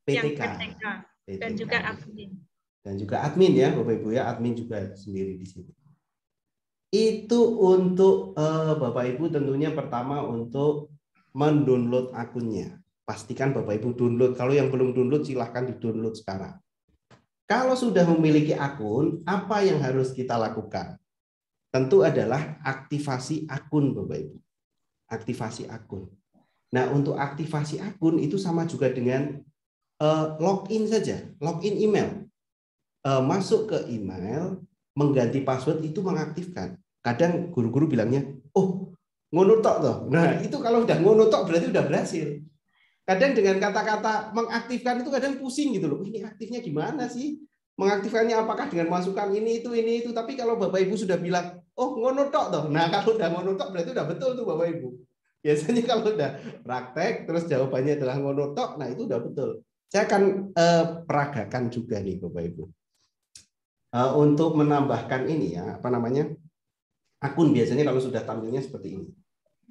PTK. Dan juga admin. Dan juga admin ya Bapak Ibu ya, admin juga sendiri di sini. Itu untuk Bapak Ibu tentunya pertama untuk mendownload akunnya. Pastikan Bapak Ibu download. Kalau yang belum download silahkan di-download sekarang. Kalau sudah memiliki akun, apa yang harus kita lakukan? Tentu adalah aktivasi akun Bapak Ibu. Aktivasi akun. Nah, untuk aktivasi akun itu sama juga dengan login saja, login email. Masuk ke email, mengganti password itu mengaktifkan. Kadang guru-guru bilangnya, oh ngono tok toh. Nah, itu kalau udah ngono tok berarti udah berhasil. Kadang dengan kata-kata mengaktifkan itu kadang pusing gitu loh. Ini aktifnya gimana sih? Mengaktifkannya apakah dengan masukan ini itu. Tapi kalau Bapak Ibu sudah bilang, oh ngono tok toh. Nah, kalau udah ngono tok berarti udah betul tuh Bapak Ibu. Biasanya kalau udah praktek terus jawabannya adalah ngono tok, nah itu udah betul. Saya akan peragakan juga nih Bapak Ibu. Untuk menambahkan ini ya, apa namanya? Akun biasanya kalau sudah tampilnya seperti ini.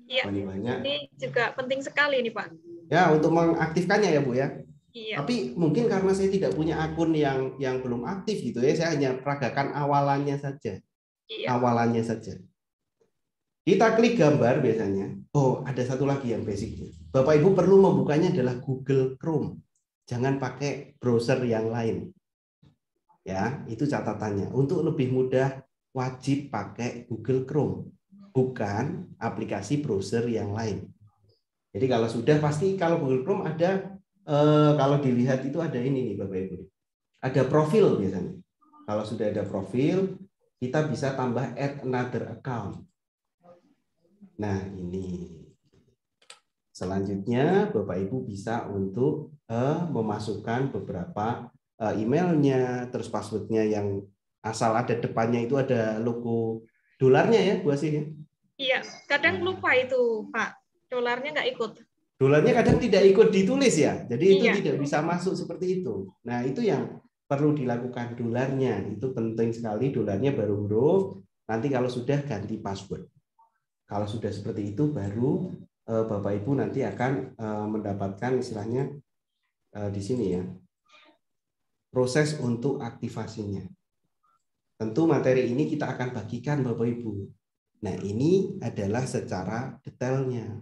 Iya. Ini juga penting sekali nih Pak. Ya, untuk mengaktifkannya ya Bu ya. Iya. Tapi mungkin karena saya tidak punya akun yang belum aktif gitu ya, saya hanya peragakan awalannya saja. Iya. Awalannya saja. Kita klik gambar biasanya. Oh, ada satu lagi yang basic. Bapak Ibu perlu membukanya adalah Google Chrome. Jangan pakai browser yang lain. Ya, itu catatannya. Untuk lebih mudah wajib pakai Google Chrome, bukan aplikasi browser yang lain. Jadi kalau sudah pasti kalau Google Chrome ada kalau dilihat itu ada ini nih Bapak Ibu. Ada profil biasanya. Kalau sudah ada profil, kita bisa tambah add another account. Nah, ini. Selanjutnya Bapak Ibu bisa untuk memasukkan beberapa emailnya, terus passwordnya yang asal ada depannya itu ada logo dolarnya ya Bu Asih. Iya, kadang lupa itu Pak. Dolarnya nggak ikut. Dolarnya kadang tidak ikut ditulis ya, jadi itu tidak bisa masuk seperti itu. Nah, itu yang perlu dilakukan, dolarnya itu penting sekali, dolarnya baru huruf. Nanti kalau sudah ganti password. Kalau sudah seperti itu baru Bapak Ibu nanti akan mendapatkan istilahnya di sini ya, proses untuk aktivasinya. Tentu materi ini kita akan bagikan Bapak Ibu. Nah, ini adalah secara detailnya.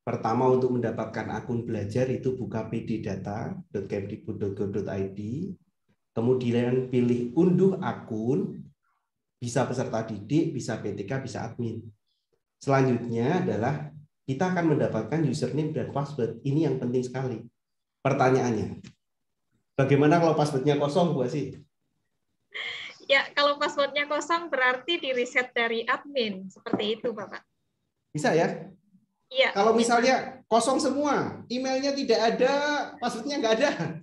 Pertama, untuk mendapatkan akun belajar itu buka pddata.kemdikbud.go.id, kemudian pilih unduh akun, bisa peserta didik, bisa PTK, bisa admin. Selanjutnya adalah kita akan mendapatkan username dan password. Ini yang penting sekali. Pertanyaannya, bagaimana kalau passwordnya kosong, Bu Asih? Ya, kalau passwordnya kosong berarti di reset dari admin. Seperti itu, Bapak. Bisa ya? Iya. Kalau misalnya kosong semua, emailnya tidak ada, passwordnya nggak ada.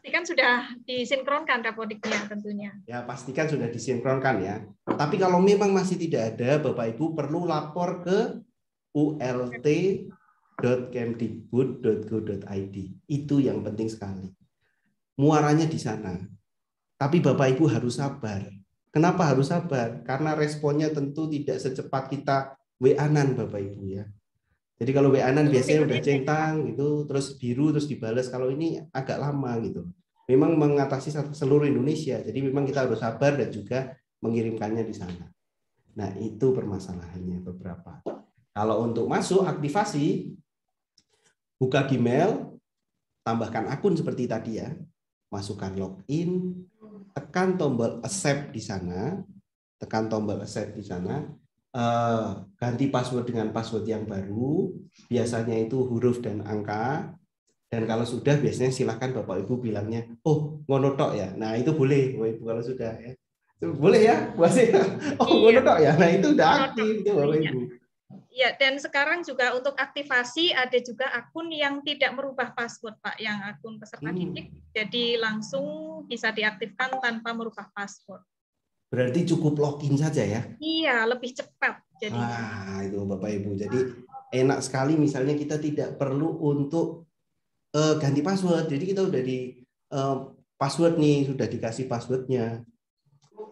Pastikan sudah disinkronkan dapodiknya tentunya. Ya, pastikan sudah disinkronkan ya. Tapi kalau memang masih tidak ada, Bapak Ibu perlu lapor ke ult.kemdikbud.go.id. Itu yang penting sekali. Muaranya di sana. Tapi Bapak Ibu harus sabar. Kenapa harus sabar? Karena responnya tentu tidak secepat kita WA-an Bapak Ibu ya. Jadi kalau WA-an biasanya udah centang gitu, terus biru terus dibalas. Kalau ini agak lama gitu. Memang mengatasi seluruh Indonesia. Jadi memang kita harus sabar dan juga mengirimkannya di sana. Nah, itu permasalahannya beberapa. Kalau untuk masuk aktivasi, buka Gmail, tambahkan akun seperti tadi ya. Masukkan login, tekan tombol accept di sana, ganti password dengan password yang baru, biasanya itu huruf dan angka, dan kalau sudah biasanya silahkan Bapak Ibu bilangnya, oh ngono tok ya, nah itu boleh Bapak Ibu kalau sudah ya, boleh ya, oh ngono tok ya, nah itu udah aktif itu Bapak Ibu. Ya, dan sekarang juga untuk aktivasi ada juga akun yang tidak merubah password, Pak, yang akun peserta didik, jadi langsung bisa diaktifkan tanpa merubah password. Berarti cukup login saja ya? Iya, lebih cepat. Jadi. Wah, itu Bapak Ibu. Jadi enak sekali misalnya kita tidak perlu untuk ganti password. Jadi kita udah di password nih, sudah dikasih passwordnya.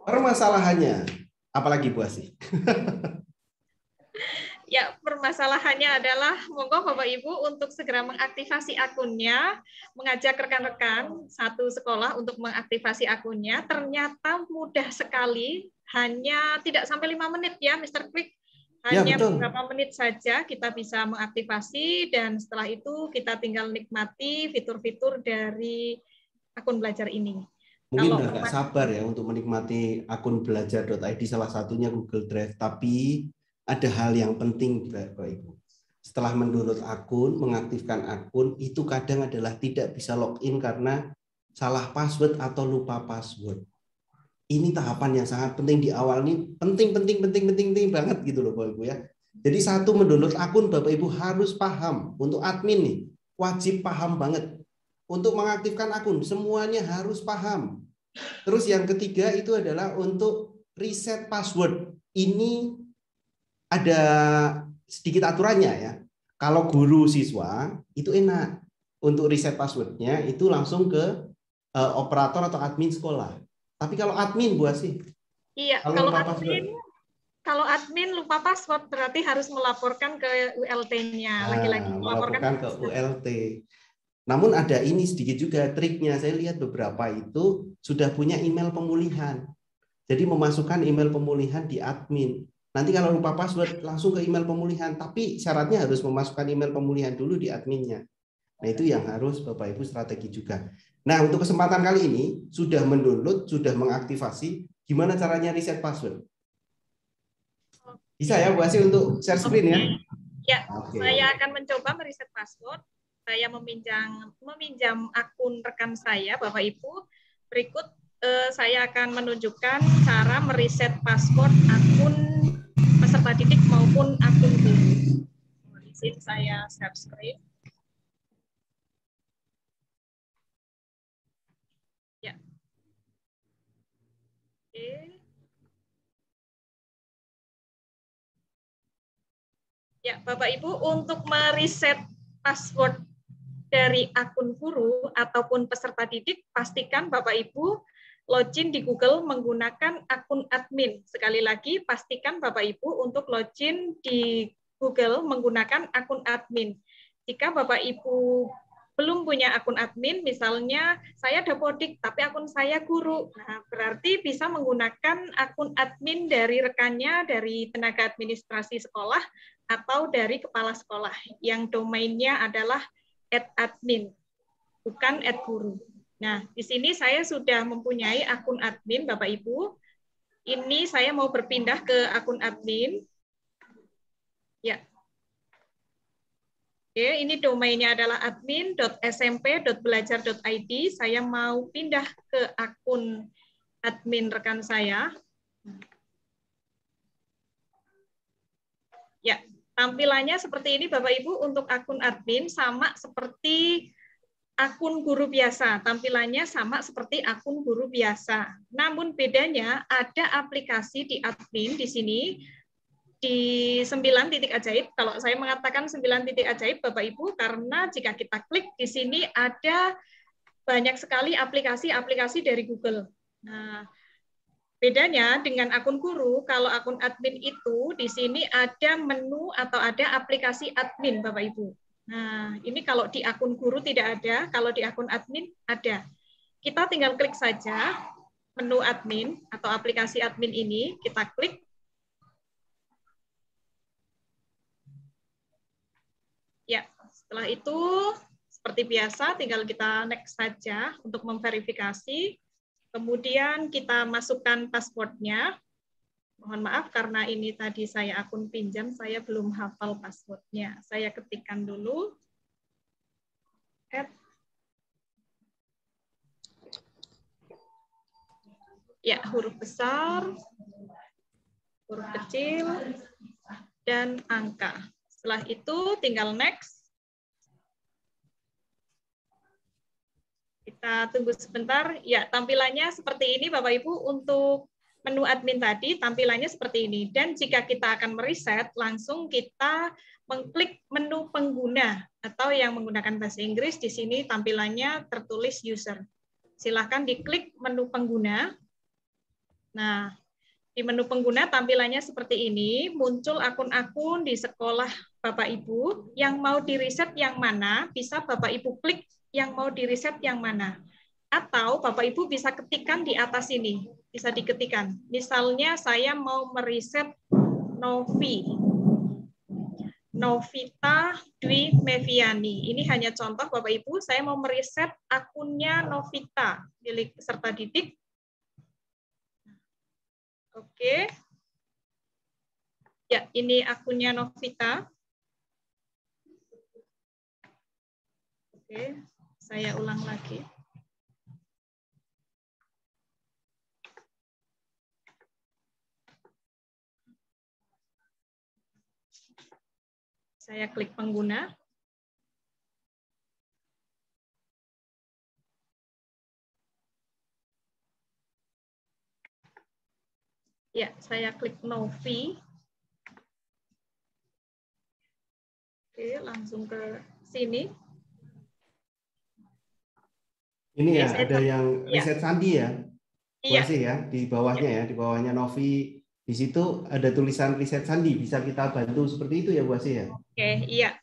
Permasalahannya, apalagi Bu Asih? Ya, permasalahannya adalah monggo Bapak Ibu untuk segera mengaktifasi akunnya, mengajak rekan-rekan satu sekolah untuk mengaktifasi akunnya. Ternyata mudah sekali, hanya tidak sampai 5 menit ya, Mr. Quick. Hanya beberapa menit saja kita bisa mengaktifasi, dan setelah itu kita tinggal nikmati fitur-fitur dari akun belajar ini. Mungkin udah nggak sabar ya untuk menikmati akun belajar.id, salah satunya Google Drive, tapi ada hal yang penting Bapak Ibu. Setelah mendownload akun, mengaktifkan akun, itu kadang adalah tidak bisa login karena salah password atau lupa password. Ini tahapan yang sangat penting di awal nih, penting banget gitu loh Bapak Ibu ya. Jadi satu, mendownload akun Bapak Ibu harus paham. Untuk admin nih, wajib paham banget. Untuk mengaktifkan akun, semuanya harus paham. Terus yang ketiga itu adalah untuk reset password. Ini ada sedikit aturannya ya. Kalau guru siswa itu enak, untuk reset passwordnya itu langsung ke operator atau admin sekolah. Tapi kalau admin Bu Asih, iya, kalau admin lupa password berarti harus melaporkan ke ULT-nya lagi-lagi. Melaporkan ke ULT. Namun ada ini sedikit juga triknya. Saya lihat beberapa itu sudah punya email pemulihan. Jadi memasukkan email pemulihan di admin. Nanti kalau lupa password langsung ke email pemulihan, tapi syaratnya harus memasukkan email pemulihan dulu di adminnya. Nah itu yang harus Bapak Ibu strategi juga. Nah untuk kesempatan kali ini sudah mendownload, sudah mengaktifasi, gimana caranya reset password? Bisa ya Bu Asih untuk share screen ya? Ya, saya akan mencoba mereset password. Saya meminjam akun rekan saya, Bapak Ibu. Berikut saya akan menunjukkan cara mereset password akun peserta didik maupun akun guru. Di sini saya share screen. Ya. Oke. Ya, Bapak Ibu, untuk mereset password dari akun guru ataupun peserta didik, pastikan Bapak Ibu login di Google menggunakan akun admin. Sekali lagi, pastikan Bapak Ibu untuk login di Google menggunakan akun admin. Jika Bapak Ibu belum punya akun admin, misalnya saya dapodik tapi akun saya guru, nah berarti bisa menggunakan akun admin dari rekannya, dari tenaga administrasi sekolah, atau dari kepala sekolah yang domainnya adalah @admin, bukan @guru. Nah, di sini saya sudah mempunyai akun admin, Bapak Ibu. Ini saya mau berpindah ke akun admin. Ya. Oke, ini domainnya adalah admin.smp.belajar.id. Saya mau pindah ke akun admin rekan saya. Ya, tampilannya seperti ini Bapak Ibu untuk akun admin, sama seperti akun guru biasa. Tampilannya sama seperti akun guru biasa. Namun bedanya ada aplikasi di admin di sini, di 9 titik ajaib. Kalau saya mengatakan 9 titik ajaib Bapak Ibu, karena jika kita klik di sini ada banyak sekali aplikasi-aplikasi dari Google. Nah, bedanya dengan akun guru, kalau akun admin itu di sini ada menu atau ada aplikasi admin Bapak Ibu. Nah, ini kalau di akun guru tidak ada, kalau di akun admin ada. Kita tinggal klik saja menu admin atau aplikasi admin ini, kita klik. Ya, setelah itu seperti biasa, tinggal kita next saja untuk memverifikasi. Kemudian kita masukkan passwordnya. Mohon maaf karena ini tadi saya akun pinjam, saya belum hafal passwordnya. Saya ketikkan dulu. Ya, huruf besar, huruf kecil, dan angka. Setelah itu tinggal next. Kita tunggu sebentar. Ya, tampilannya seperti ini Bapak Ibu. Untuk menu admin tadi tampilannya seperti ini. Dan jika kita akan mereset, langsung kita mengklik menu pengguna atau yang menggunakan bahasa Inggris di sini tampilannya tertulis user. Silakan diklik menu pengguna. Nah, di menu pengguna tampilannya seperti ini, muncul akun-akun di sekolah Bapak Ibu, yang mau di-reset yang mana, bisa Bapak Ibu klik yang mau di-reset yang mana. Atau Bapak Ibu bisa ketikkan di atas ini, bisa diketikkan. Misalnya saya mau mereset Novita Dwi Meviani. Ini hanya contoh Bapak Ibu, saya mau mereset akunnya Novita, milik peserta didik. Oke. Ya, ini akunnya Novita. Oke, saya ulang lagi. Saya klik pengguna. Ya, saya klik Novi. Oke, langsung ke sini. Ini ya, Oke, ada yang reset sandi ya, Bu Iya. Asih ya, di bawahnya ya, di bawahnya Novi. Di situ ada tulisan reset sandi, bisa kita bantu seperti itu ya Bu Asih ya? Oke, iya.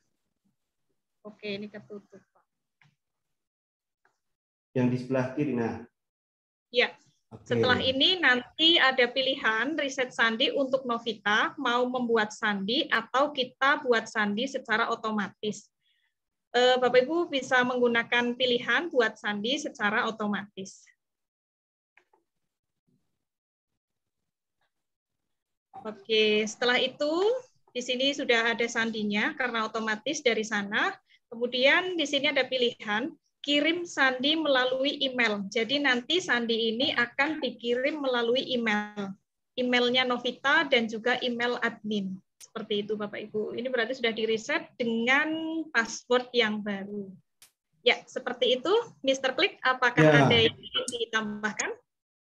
Oke, ini ketutup. Yang di sebelah kiri, nah. Iya. Oke. Setelah ini nanti ada pilihan reset sandi untuk Novita, mau membuat sandi atau kita buat sandi secara otomatis. Bapak Ibu bisa menggunakan pilihan buat sandi secara otomatis. Oke, setelah itu di sini sudah ada sandinya karena otomatis dari sana. Kemudian di sini ada pilihan kirim sandi melalui email. Jadi nanti sandi ini akan dikirim melalui email. Emailnya Novita dan juga email admin. Seperti itu Bapak Ibu. Ini berarti sudah di-reset dengan password yang baru. Ya, seperti itu. Mr. Klik, apakah ada yang ingin ditambahkan?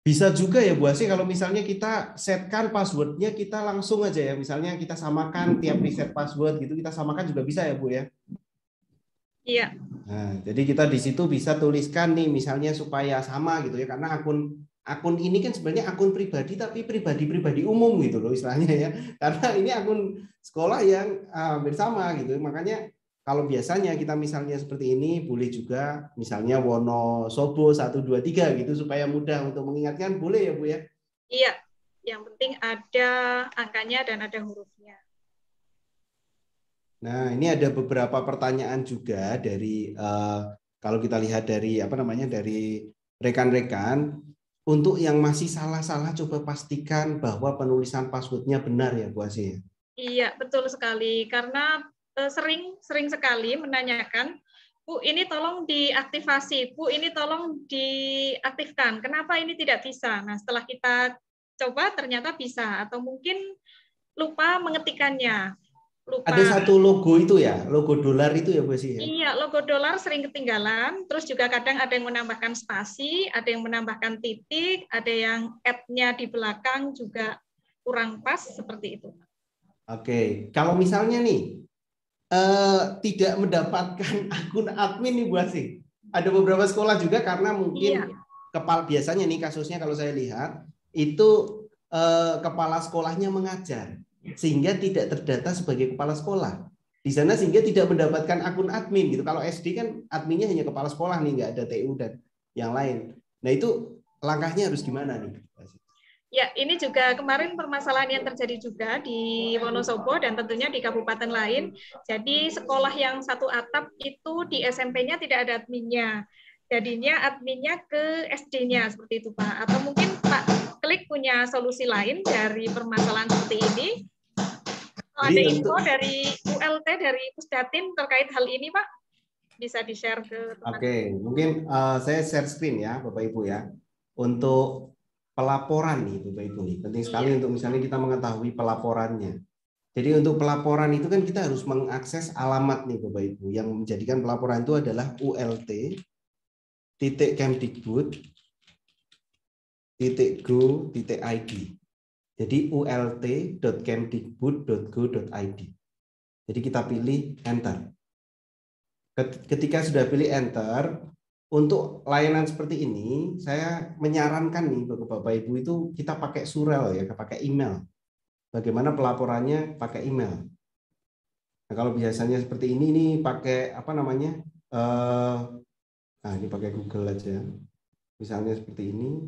Bisa juga ya Bu Asih kalau misalnya kita setkan passwordnya kita langsung aja ya. Misalnya kita samakan tiap reset password gitu, kita samakan juga bisa ya Bu ya? Iya. Nah, jadi kita di situ bisa tuliskan nih misalnya supaya sama gitu ya, karena akun ini kan sebenarnya akun pribadi tapi pribadi umum gitu loh istilahnya ya, karena ini akun sekolah yang hampir sama gitu. Makanya kalau biasanya kita misalnya seperti ini boleh juga misalnya Wonosobo 123 gitu supaya mudah untuk mengingatkan, boleh ya Bu ya? Iya, yang penting ada angkanya dan ada hurufnya. Nah, ini ada beberapa pertanyaan juga dari kalau kita lihat dari dari rekan-rekan. Untuk yang masih salah-salah coba pastikan bahwa penulisan passwordnya benar ya Bu Asih. Iya, betul sekali. Karena sering sekali menanyakan, Bu, ini tolong diaktifasi, Bu, ini tolong diaktifkan. Kenapa ini tidak bisa? Nah, setelah kita coba ternyata bisa, atau mungkin lupa mengetikkannya. Lupa. Ada satu logo itu ya, logo dolar itu ya Bu Asih ya? Iya, logo dolar sering ketinggalan, terus juga kadang ada yang menambahkan spasi, ada yang menambahkan titik, ada yang add-nya di belakang juga kurang pas, seperti itu. Oke, kalau misalnya nih tidak mendapatkan akun admin nih Bu Asih, ada beberapa sekolah juga karena mungkin biasanya nih kasusnya kalau saya lihat itu kepala sekolahnya mengajar sehingga tidak terdata sebagai kepala sekolah di sana sehingga tidak mendapatkan akun admin gitu. Kalau SD kan adminnya hanya kepala sekolah nih, nggak ada TU dan yang lain. Nah itu langkahnya harus gimana nih? Ya, ini juga kemarin permasalahan yang terjadi juga di Wonosobo dan tentunya di kabupaten lain. Jadi sekolah yang satu atap itu di SMP-nya tidak ada adminnya. Jadinya adminnya ke SD-nya seperti itu, Pak. Atau mungkin Pak Klik punya solusi lain dari permasalahan seperti ini. Kalau ada info dari ULT, dari Pusdatin terkait hal ini, Pak, bisa di-share ke teman-teman. Oke, mungkin saya share screen ya, Bapak Ibu ya. Untuk pelaporan nih Bapak Ibu nih, penting sekali untuk misalnya kita mengetahui pelaporannya. Jadi untuk pelaporan itu kan kita harus mengakses alamat nih Bapak Ibu. Yang menjadikan pelaporan itu adalah ult.kemdikbud.go.id. Jadi ult.kemdikbud.go.id. Jadi kita pilih enter. Ketika sudah pilih enter, untuk layanan seperti ini, saya menyarankan nih Bapak Ibu itu kita pakai surel ya, pakai email. Bagaimana pelaporannya pakai email. Nah, kalau biasanya seperti ini pakai apa namanya? Nah, ini pakai Google aja. Misalnya seperti ini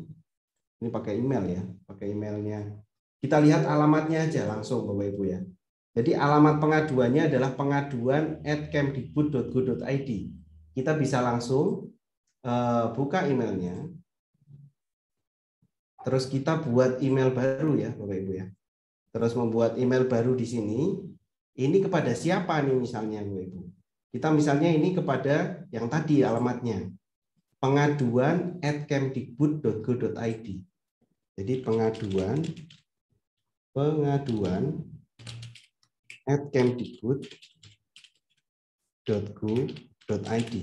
pakai email ya, pakai emailnya. Kita lihat alamatnya aja langsung Bapak Ibu ya. Jadi alamat pengaduannya adalah pengaduan@kemdikbud.go.id. Kita bisa langsung buka emailnya, terus kita buat email baru ya Bapak Ibu ya. Terus membuat email baru di sini, ini kepada siapa nih misalnya Bapak Ibu. Kita misalnya ini kepada yang tadi alamatnya, pengaduan@kemdikbud.go.id. Jadi pengaduan@kemdikbud.go.id.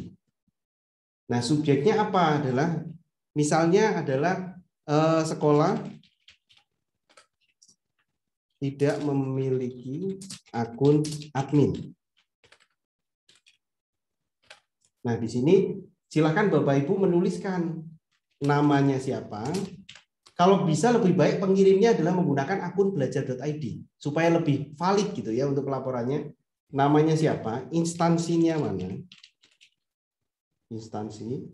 Nah, subjeknya apa adalah misalnya adalah sekolah tidak memiliki akun admin. Nah, di sini silakan Bapak Ibu menuliskan namanya siapa. Kalau bisa lebih baik pengirimnya adalah menggunakan akun belajar.id supaya lebih valid gitu ya untuk pelaporannya. Namanya siapa, instansinya mana? Instansi,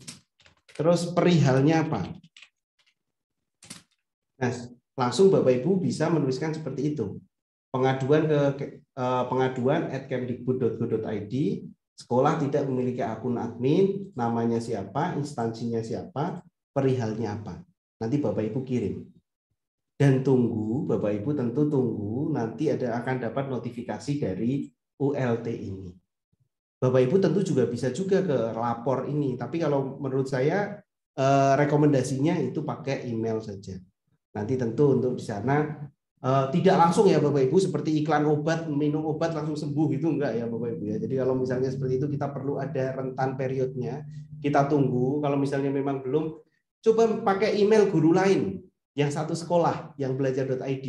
terus perihalnya apa. Nah, langsung Bapak Ibu bisa menuliskan seperti itu. Pengaduan@kemdikbud.go.id, sekolah tidak memiliki akun admin, namanya siapa, instansinya siapa, perihalnya apa. Nanti Bapak Ibu kirim. Dan tunggu, Bapak Ibu tentu tunggu, nanti akan dapat notifikasi dari ULT ini. Bapak Ibu tentu juga bisa juga ke lapor ini, tapi kalau menurut saya rekomendasinya itu pakai email saja. Nanti tentu untuk di sana tidak langsung ya Bapak Ibu seperti iklan obat, minum obat langsung sembuh gitu enggak ya Bapak Ibu ya. Jadi kalau misalnya seperti itu kita perlu ada rentan periodnya, kita tunggu. Kalau misalnya memang belum, coba pakai email guru lain yang satu sekolah yang belajar.id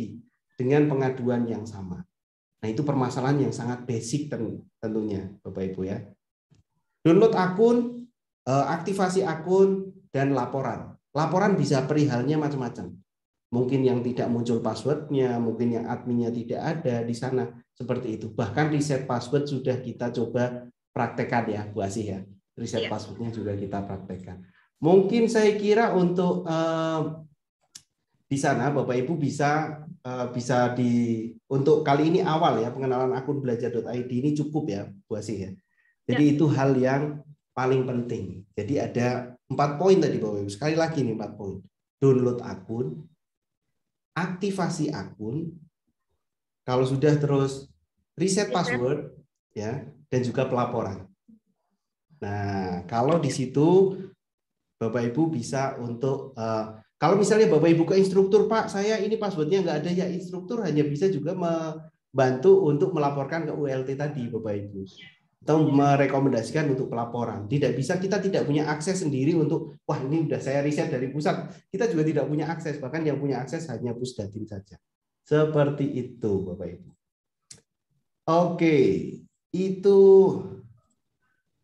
dengan pengaduan yang sama. Nah, itu permasalahan yang sangat basic tentunya, Bapak Ibu ya. Download akun, aktivasi akun, dan laporan. Laporan bisa perihalnya macam-macam. Mungkin yang tidak muncul passwordnya, mungkin yang adminnya tidak ada di sana, seperti itu. Bahkan reset password sudah kita coba praktekkan ya, Bu Asih ya. Reset passwordnya juga kita praktekkan. Mungkin saya kira untuk di sana Bapak Ibu bisa untuk kali ini awal ya, pengenalan akun belajar.id ini cukup ya Bu Asih ya. Jadi itu hal yang paling penting. Jadi ada 4 poin tadi Bapak Ibu. Sekali lagi nih 4 poin. Download akun, aktivasi akun, kalau sudah terus reset password ya, dan juga pelaporan. Nah, kalau di situ Bapak Ibu bisa untuk kalau misalnya Bapak Ibu ke instruktur, Pak, saya ini passwordnya nggak ada ya, instruktur hanya bisa juga membantu untuk melaporkan ke ULT tadi, Bapak Ibu. Atau merekomendasikan untuk pelaporan. Tidak bisa, kita tidak punya akses sendiri untuk, wah ini udah saya riset dari pusat. Kita juga tidak punya akses, bahkan yang punya akses hanya Pusdatin saja. Seperti itu, Bapak Ibu. Oke, itu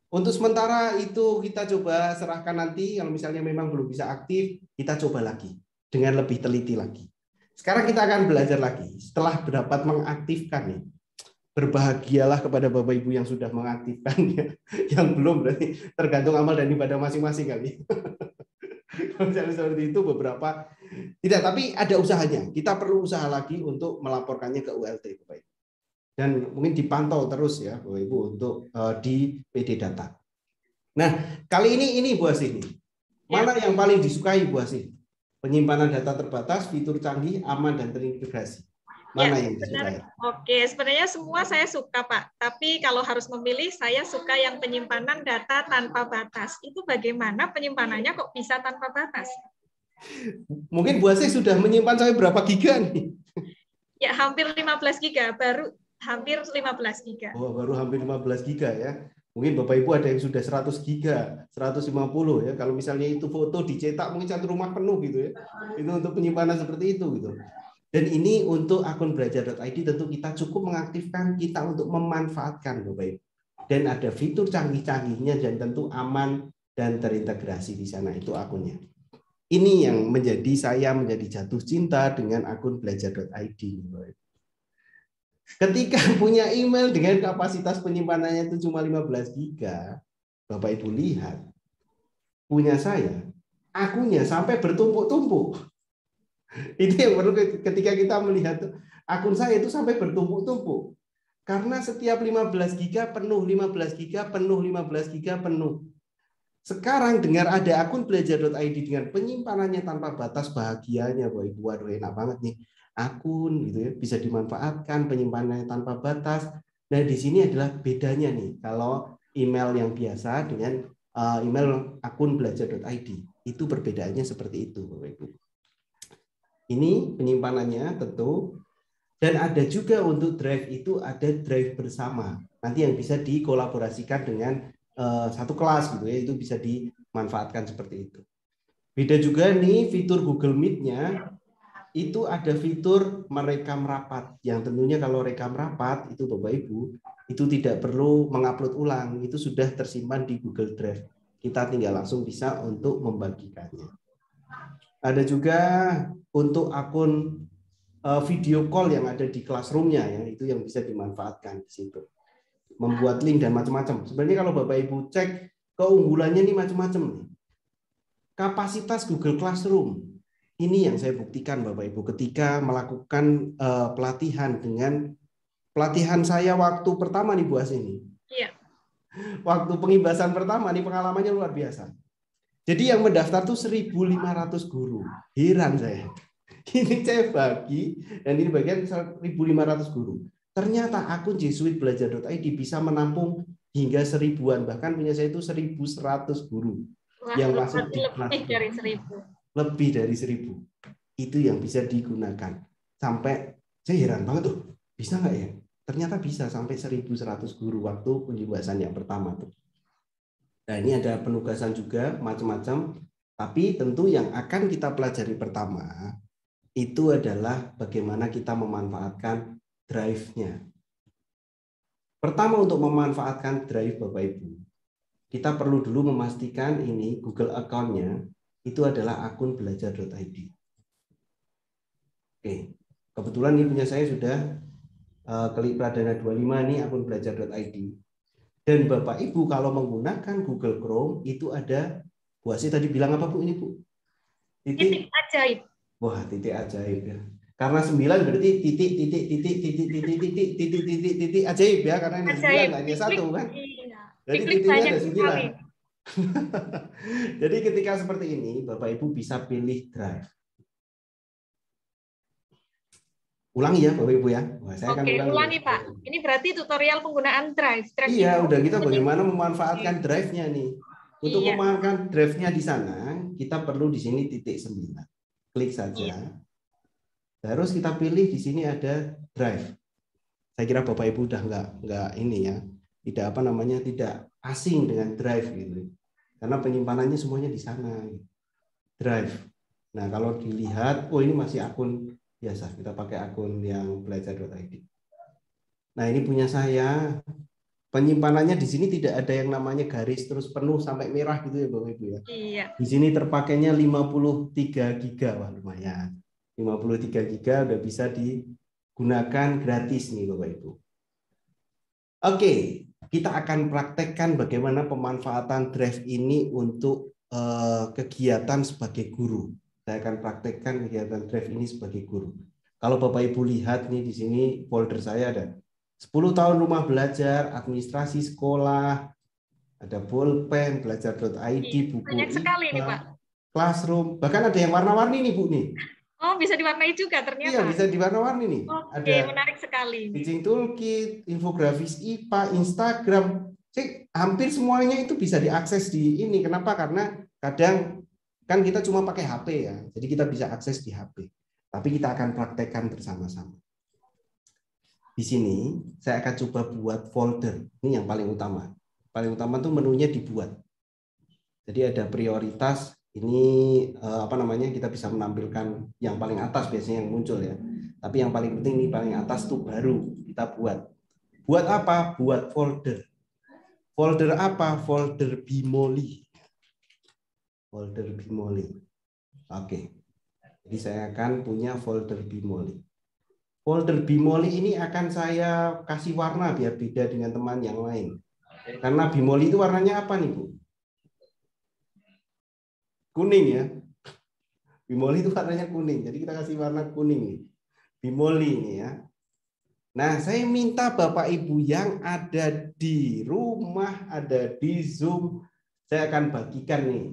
untuk sementara itu kita coba serahkan nanti. Kalau misalnya memang belum bisa aktif, kita coba lagi dengan lebih teliti lagi. Sekarang kita akan belajar lagi. Setelah dapat mengaktifkan nih, berbahagialah kepada Bapak Ibu yang sudah mengaktifkannya. Yang belum berarti tergantung amal dan ibadah masing-masing kali. Kalau misalnya seperti itu beberapa tidak, tapi ada usahanya. Kita perlu usaha lagi untuk melaporkannya ke ULT, Bapak Ibu. Dan mungkin dipantau terus ya, Bapak Ibu, untuk di PD Data. Nah, kali ini Bu Asih nih. Mana yang paling disukai Bu Asih? Penyimpanan data terbatas, fitur canggih, aman dan terintegrasi. Mana yang disukai? Oke, sebenarnya semua saya suka, Pak. Tapi kalau harus memilih, saya suka yang penyimpanan data tanpa batas. Itu bagaimana penyimpanannya kok bisa tanpa batas? Mungkin Bu Asih sudah menyimpan sampai berapa giga nih? Ya, hampir 15 giga, baru hampir 15 giga. Oh, baru hampir 15 giga ya. Mungkin Bapak Ibu ada yang sudah 100 giga, 150 ya. Kalau misalnya itu foto dicetak mungkin satu rumah penuh gitu ya. Itu untuk penyimpanan seperti itu gitu. Dan ini untuk akun belajar.id tentu kita cukup mengaktifkan kita untuk memanfaatkan Bapak Ibu. Dan ada fitur canggih-canggihnya dan tentu aman dan terintegrasi di sana itu akunnya. Ini yang saya menjadi jatuh cinta dengan akun belajar.id. Ketika punya email dengan kapasitas penyimpanannya itu cuma 15 giga, Bapak Ibu lihat, punya saya, akunnya sampai bertumpuk-tumpuk. Itu yang perlu ketika kita melihat akun saya itu sampai bertumpuk-tumpuk. Karena setiap 15 giga penuh, 15 giga penuh, 15 giga penuh. Sekarang dengar ada akun belajar.id dengan penyimpanannya tanpa batas, bahagianya Bapak Ibu. Waduh, enak banget nih. Akun gitu ya, bisa dimanfaatkan, penyimpanannya tanpa batas. Nah, di sini adalah bedanya nih kalau email yang biasa dengan email akun belajar.id. Itu perbedaannya seperti itu Bapak Ibu. Ini penyimpanannya tentu. Dan ada juga untuk drive itu ada drive bersama. Nanti yang bisa dikolaborasikan dengan satu kelas gitu ya, itu bisa dimanfaatkan seperti itu. Beda juga nih fitur Google Meet-nya, itu ada fitur merekam rapat. Yang tentunya kalau rekam rapat itu Bapak Ibu, itu tidak perlu mengupload ulang, itu sudah tersimpan di Google Drive. Kita tinggal langsung bisa untuk membagikannya. Ada juga untuk akun video call yang ada di classroom-nya ya, itu yang bisa dimanfaatkan di situ. Membuat link dan macam-macam. Sebenarnya kalau Bapak Ibu cek keunggulannya ini macam-macam nih. Kapasitas Google Classroom ini yang saya buktikan Bapak Ibu ketika melakukan pelatihan dengan pelatihan saya waktu pertama nih Bu Asih ini. Iya. Waktu pengibasan pertama nih pengalamannya luar biasa. Jadi yang mendaftar tuh 1.500 guru. Heran saya. Ini saya bagi dan ini bagian 1.500 guru. Ternyata akun Jesuit belajar.id bisa menampung hingga 1000-an, bahkan punya saya itu 1.100 guru. Wah, yang masuk di lebih dari 1.000. Lebih dari 1.000. Itu yang bisa digunakan. Sampai saya heran banget tuh, bisa nggak ya? Ternyata bisa sampai 1.100 guru waktu penjelasan yang pertama tuh. Nah, ini ada penugasan juga macam-macam, tapi tentu yang akan kita pelajari pertama itu adalah bagaimana kita memanfaatkan drive-nya. Pertama, untuk memanfaatkan drive Bapak Ibu, kita perlu dulu memastikan ini Google account-nya itu adalah akun belajar.id. Oke, kebetulan ini punya saya sudah Klik Pradana 25 ini akun belajar.id. Dan Bapak Ibu kalau menggunakan Google Chrome itu ada, Bu Asih tadi bilang apa Bu ini Bu? Titik ajaib. Wah, titik ajaib ya. Karena 9 berarti titik ajaib ya, karena ini 9 hanya satu kan. Jadi titiknya ada 9. Jadi ketika seperti ini Bapak Ibu bisa pilih drive. Ulangi ya Bapak Ibu ya. Wah, saya Oke, ulangi Pak. Ini berarti tutorial penggunaan drive. Iya, udah kita bagaimana memanfaatkan drive-nya nih. Untuk memanfaatkan drive-nya di sana, kita perlu di sini titik 9. Klik saja. Terus kita pilih di sini ada drive. Saya kira Bapak Ibu udah nggak ini ya, tidak asing dengan drive gitu. Karena penyimpanannya semuanya di sana. Drive. Nah, kalau dilihat, oh ini masih akun biasa, kita pakai akun yang belajar.id. Nah, ini punya saya. Penyimpanannya di sini tidak ada yang namanya garis terus penuh sampai merah gitu ya Bapak Ibu ya. Iya. Di sini terpakainya 53 giga, wah lumayan. 53 giga udah bisa digunakan gratis nih Bapak Ibu. Oke, kita akan praktekkan bagaimana pemanfaatan drive ini untuk kegiatan sebagai guru. Saya akan praktekkan kegiatan Drive ini sebagai guru. Kalau Bapak Ibu lihat nih di sini folder saya ada 10 tahun rumah belajar, administrasi sekolah, ada pulpen, belajar.id, buku banyak sekali nih, Pak. Classroom, bahkan ada yang warna-warni nih Bu nih. Oh, bisa diwarnai juga ternyata. Iya, bisa diwarna-warni nih. Oke, Ada menarik sekali. teaching toolkit, infografis IPA, Instagram. Hampir semuanya itu bisa diakses di ini. Kenapa? Karena kadang kan kita cuma pakai HP ya. Jadi kita bisa akses di HP. Tapi kita akan praktekkan bersama-sama. Di sini saya akan coba buat folder. Ini yang paling utama. Paling utama tuh menunya dibuat. Jadi ada prioritas. Ini apa namanya, kita bisa menampilkan yang paling atas biasanya yang muncul ya. Tapi yang paling penting nih paling atas tuh baru kita buat. Buat apa? Buat folder. Folder apa? Folder Bimoli. Folder Bimoli. Oke. Jadi saya akan punya folder Bimoli. Folder Bimoli ini akan saya kasih warna biar beda dengan teman yang lain. Karena Bimoli itu warnanya apa nih, Bu? Kuning ya. Bimoli itu warnanya kuning. Jadi kita kasih warna kuning nih. Bimoli ini ya. Nah, saya minta Bapak Ibu yang ada di rumah, ada di Zoom, saya akan bagikan nih.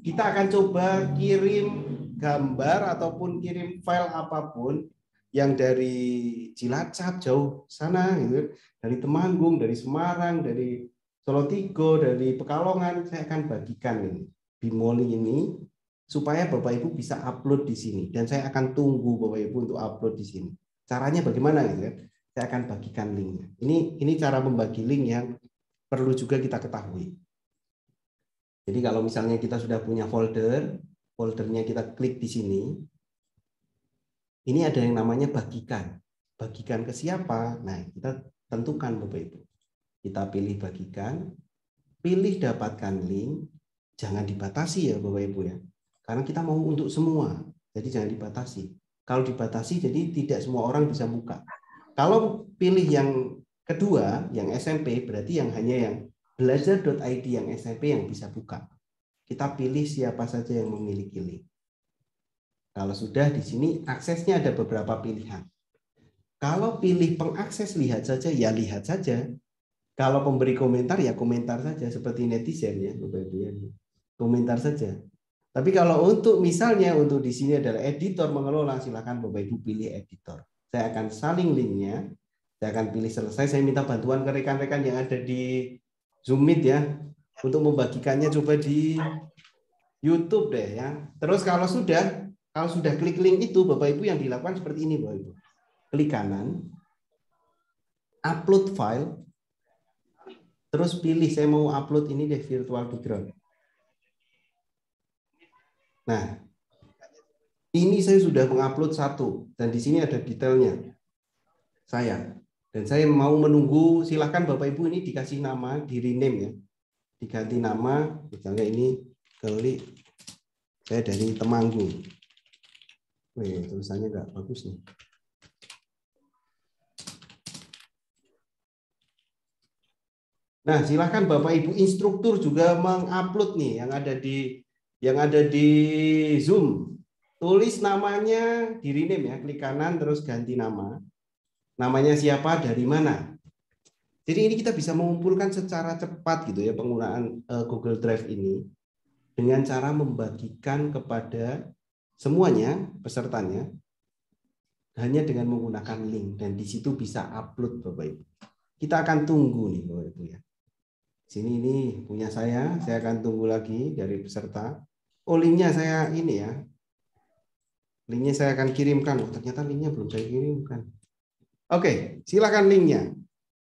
Kita akan coba kirim gambar ataupun kirim file apapun yang dari Cilacap jauh sana gitu, dari Temanggung, dari Semarang, dari Solotigo, dari Pekalongan, saya akan bagikan ini. Bimoli ini supaya Bapak Ibu bisa upload di sini dan saya akan tunggu Bapak Ibu untuk upload di sini. Caranya bagaimana gitu kan? Saya akan bagikan linknya. Ini cara membagi link yang perlu juga kita ketahui. Jadi kalau misalnya kita sudah punya foldernya kita klik di sini. Ini ada yang namanya bagikan. Bagikan ke siapa? Nah, kita tentukan Bapak Ibu. Kita pilih bagikan, pilih dapatkan link. Jangan dibatasi ya Bapak Ibu ya. Karena kita mau untuk semua. Jadi jangan dibatasi. Kalau dibatasi jadi tidak semua orang bisa buka. Kalau pilih yang kedua, yang SMP, berarti yang hanya yang belajar.id yang SMP yang bisa buka. Kita pilih siapa saja yang memiliki link. Kalau sudah di sini aksesnya ada beberapa pilihan. Kalau pilih pengakses lihat saja, ya lihat saja. Kalau pemberi komentar ya komentar saja seperti netizen ya Bapak Ibu ya. Komentar saja. Tapi kalau untuk misalnya untuk di sini adalah editor mengelola, silakan Bapak Ibu pilih editor. Saya akan saling linknya, saya akan pilih selesai. Saya minta bantuan ke rekan-rekan yang ada di Zoom Meet ya untuk membagikannya coba di YouTube deh ya. Terus kalau sudah klik link itu Bapak Ibu yang dilakukan seperti ini Bapak Ibu. Klik kanan, upload file, terus pilih saya mau upload ini deh virtual background. Nah, ini saya sudah mengupload satu dan di sini ada detailnya saya. Dan saya mau menunggu, silakan Bapak Ibu ini dikasih nama, di rename ya. Diganti nama, misalnya ini Keli, saya dari Temanggung. Wih, tulisannya nggak bagus nih. Nah, silakan Bapak Ibu instruktur juga mengupload nih yang ada di Zoom. Tulis namanya, di rename ya, klik kanan terus ganti nama. Namanya siapa, dari mana. Jadi ini kita bisa mengumpulkan secara cepat gitu ya penggunaan Google Drive ini dengan cara membagikan kepada semuanya pesertanya hanya dengan menggunakan link dan di situ bisa upload Bapak Ibu. Kita akan tunggu nih Bapak Ibu ya. Sini ini punya saya akan tunggu lagi dari peserta. Oh, linknya saya ini ya. Linknya saya akan kirimkan. Oh, ternyata linknya belum saya kirimkan. Oke, silakan linknya.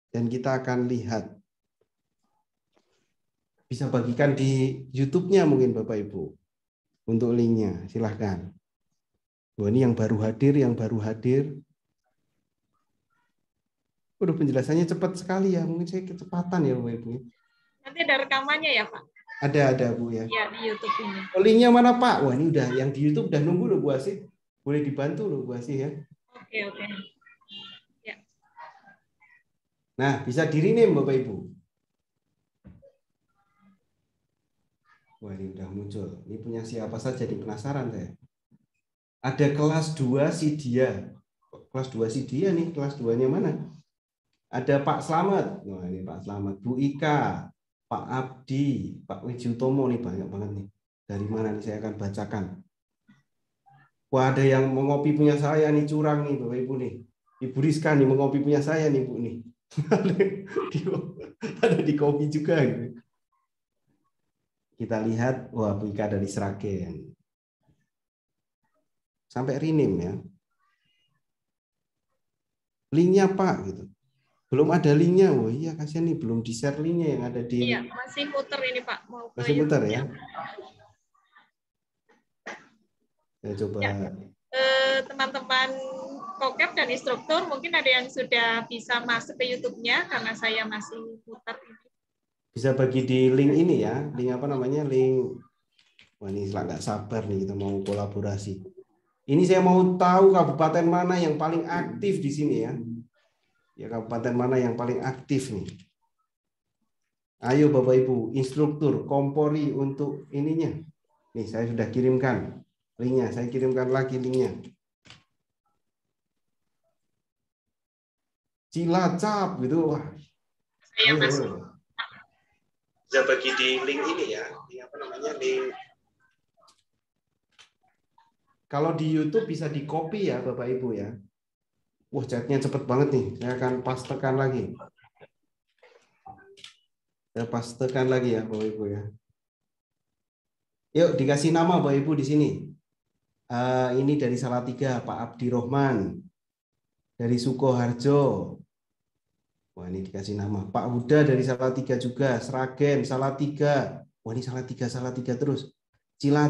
Dan kita akan lihat. Bisa bagikan di YouTube-nya mungkin Bapak Ibu. Untuk linknya, silahkan. Wah, ini yang baru hadir. Udah penjelasannya cepat sekali ya. Mungkin saya kecepatan ya Bapak Ibu. Nanti ada rekamannya ya Pak? Ada Bu ya. Ya di YouTube ini. Oh, linknya mana Pak? Wah, ini udah yang di YouTube udah nunggu loh Bu Asih. Boleh dibantu loh Bu Asih ya. Oke. Ya. Nah, bisa di rename Bapak Ibu. Wah, ini udah muncul. Ini punya siapa saja? Jadi penasaran saya. Ada kelas 2 si dia. Kelas 2 si dia nih, kelas 2-nya mana? Ada Pak Slamet. Nah, ini Pak Slamet. Bu Ika, Pak Abdi, Pak Wijutomo nih, banyak banget nih. Dari mana nih saya akan bacakan. Wah, ada yang mengopi punya saya nih, curang nih Bapak Ibu nih. Ibu Rizka nih mengopi punya saya nih Bu nih. Ada di kopi juga gitu. Kita lihat, wah Bu Ika dari Sragen. Sampai rename ya. Linknya Pak gitu. Belum ada linknya. Oh iya, kasihan nih belum di-share linknya yang ada di. Iya, masih muter ini Pak. Mau ke Masih muter ya. YouTube-nya. Saya coba. Ya. Teman-teman kokep dan instruktur mungkin ada yang sudah bisa masuk ke YouTube-nya karena saya masih muter ini. Bisa bagi di link ini ya, link apa namanya, link. Wah ini nggak sabar nih kita mau kolaborasi. Ini saya mau tahu kabupaten mana yang paling aktif di sini ya. Ya kabupaten mana yang paling aktif nih. Ayo Bapak Ibu, instruktur, kompori untuk ininya. Nih saya sudah kirimkan linknya, saya kirimkan lagi linknya. Cilacap gitu, wah. Saya masuk. Bisa bagi di link ini ya, link apa namanya, link. Kalau di YouTube bisa di copy ya Bapak Ibu ya. Wah chatnya cepet banget nih, saya akan pastekan lagi. Saya pastekan lagi ya Bapak Ibu ya. Yuk dikasih nama Bapak Ibu di sini. Ini dari Salatiga Pak Abdi Rohman, dari Sukoharjo. Wah ini dikasih nama. Pak Huda dari Salatiga juga, Sragen, Salatiga. Wah ini Salatiga terus. Cilacap.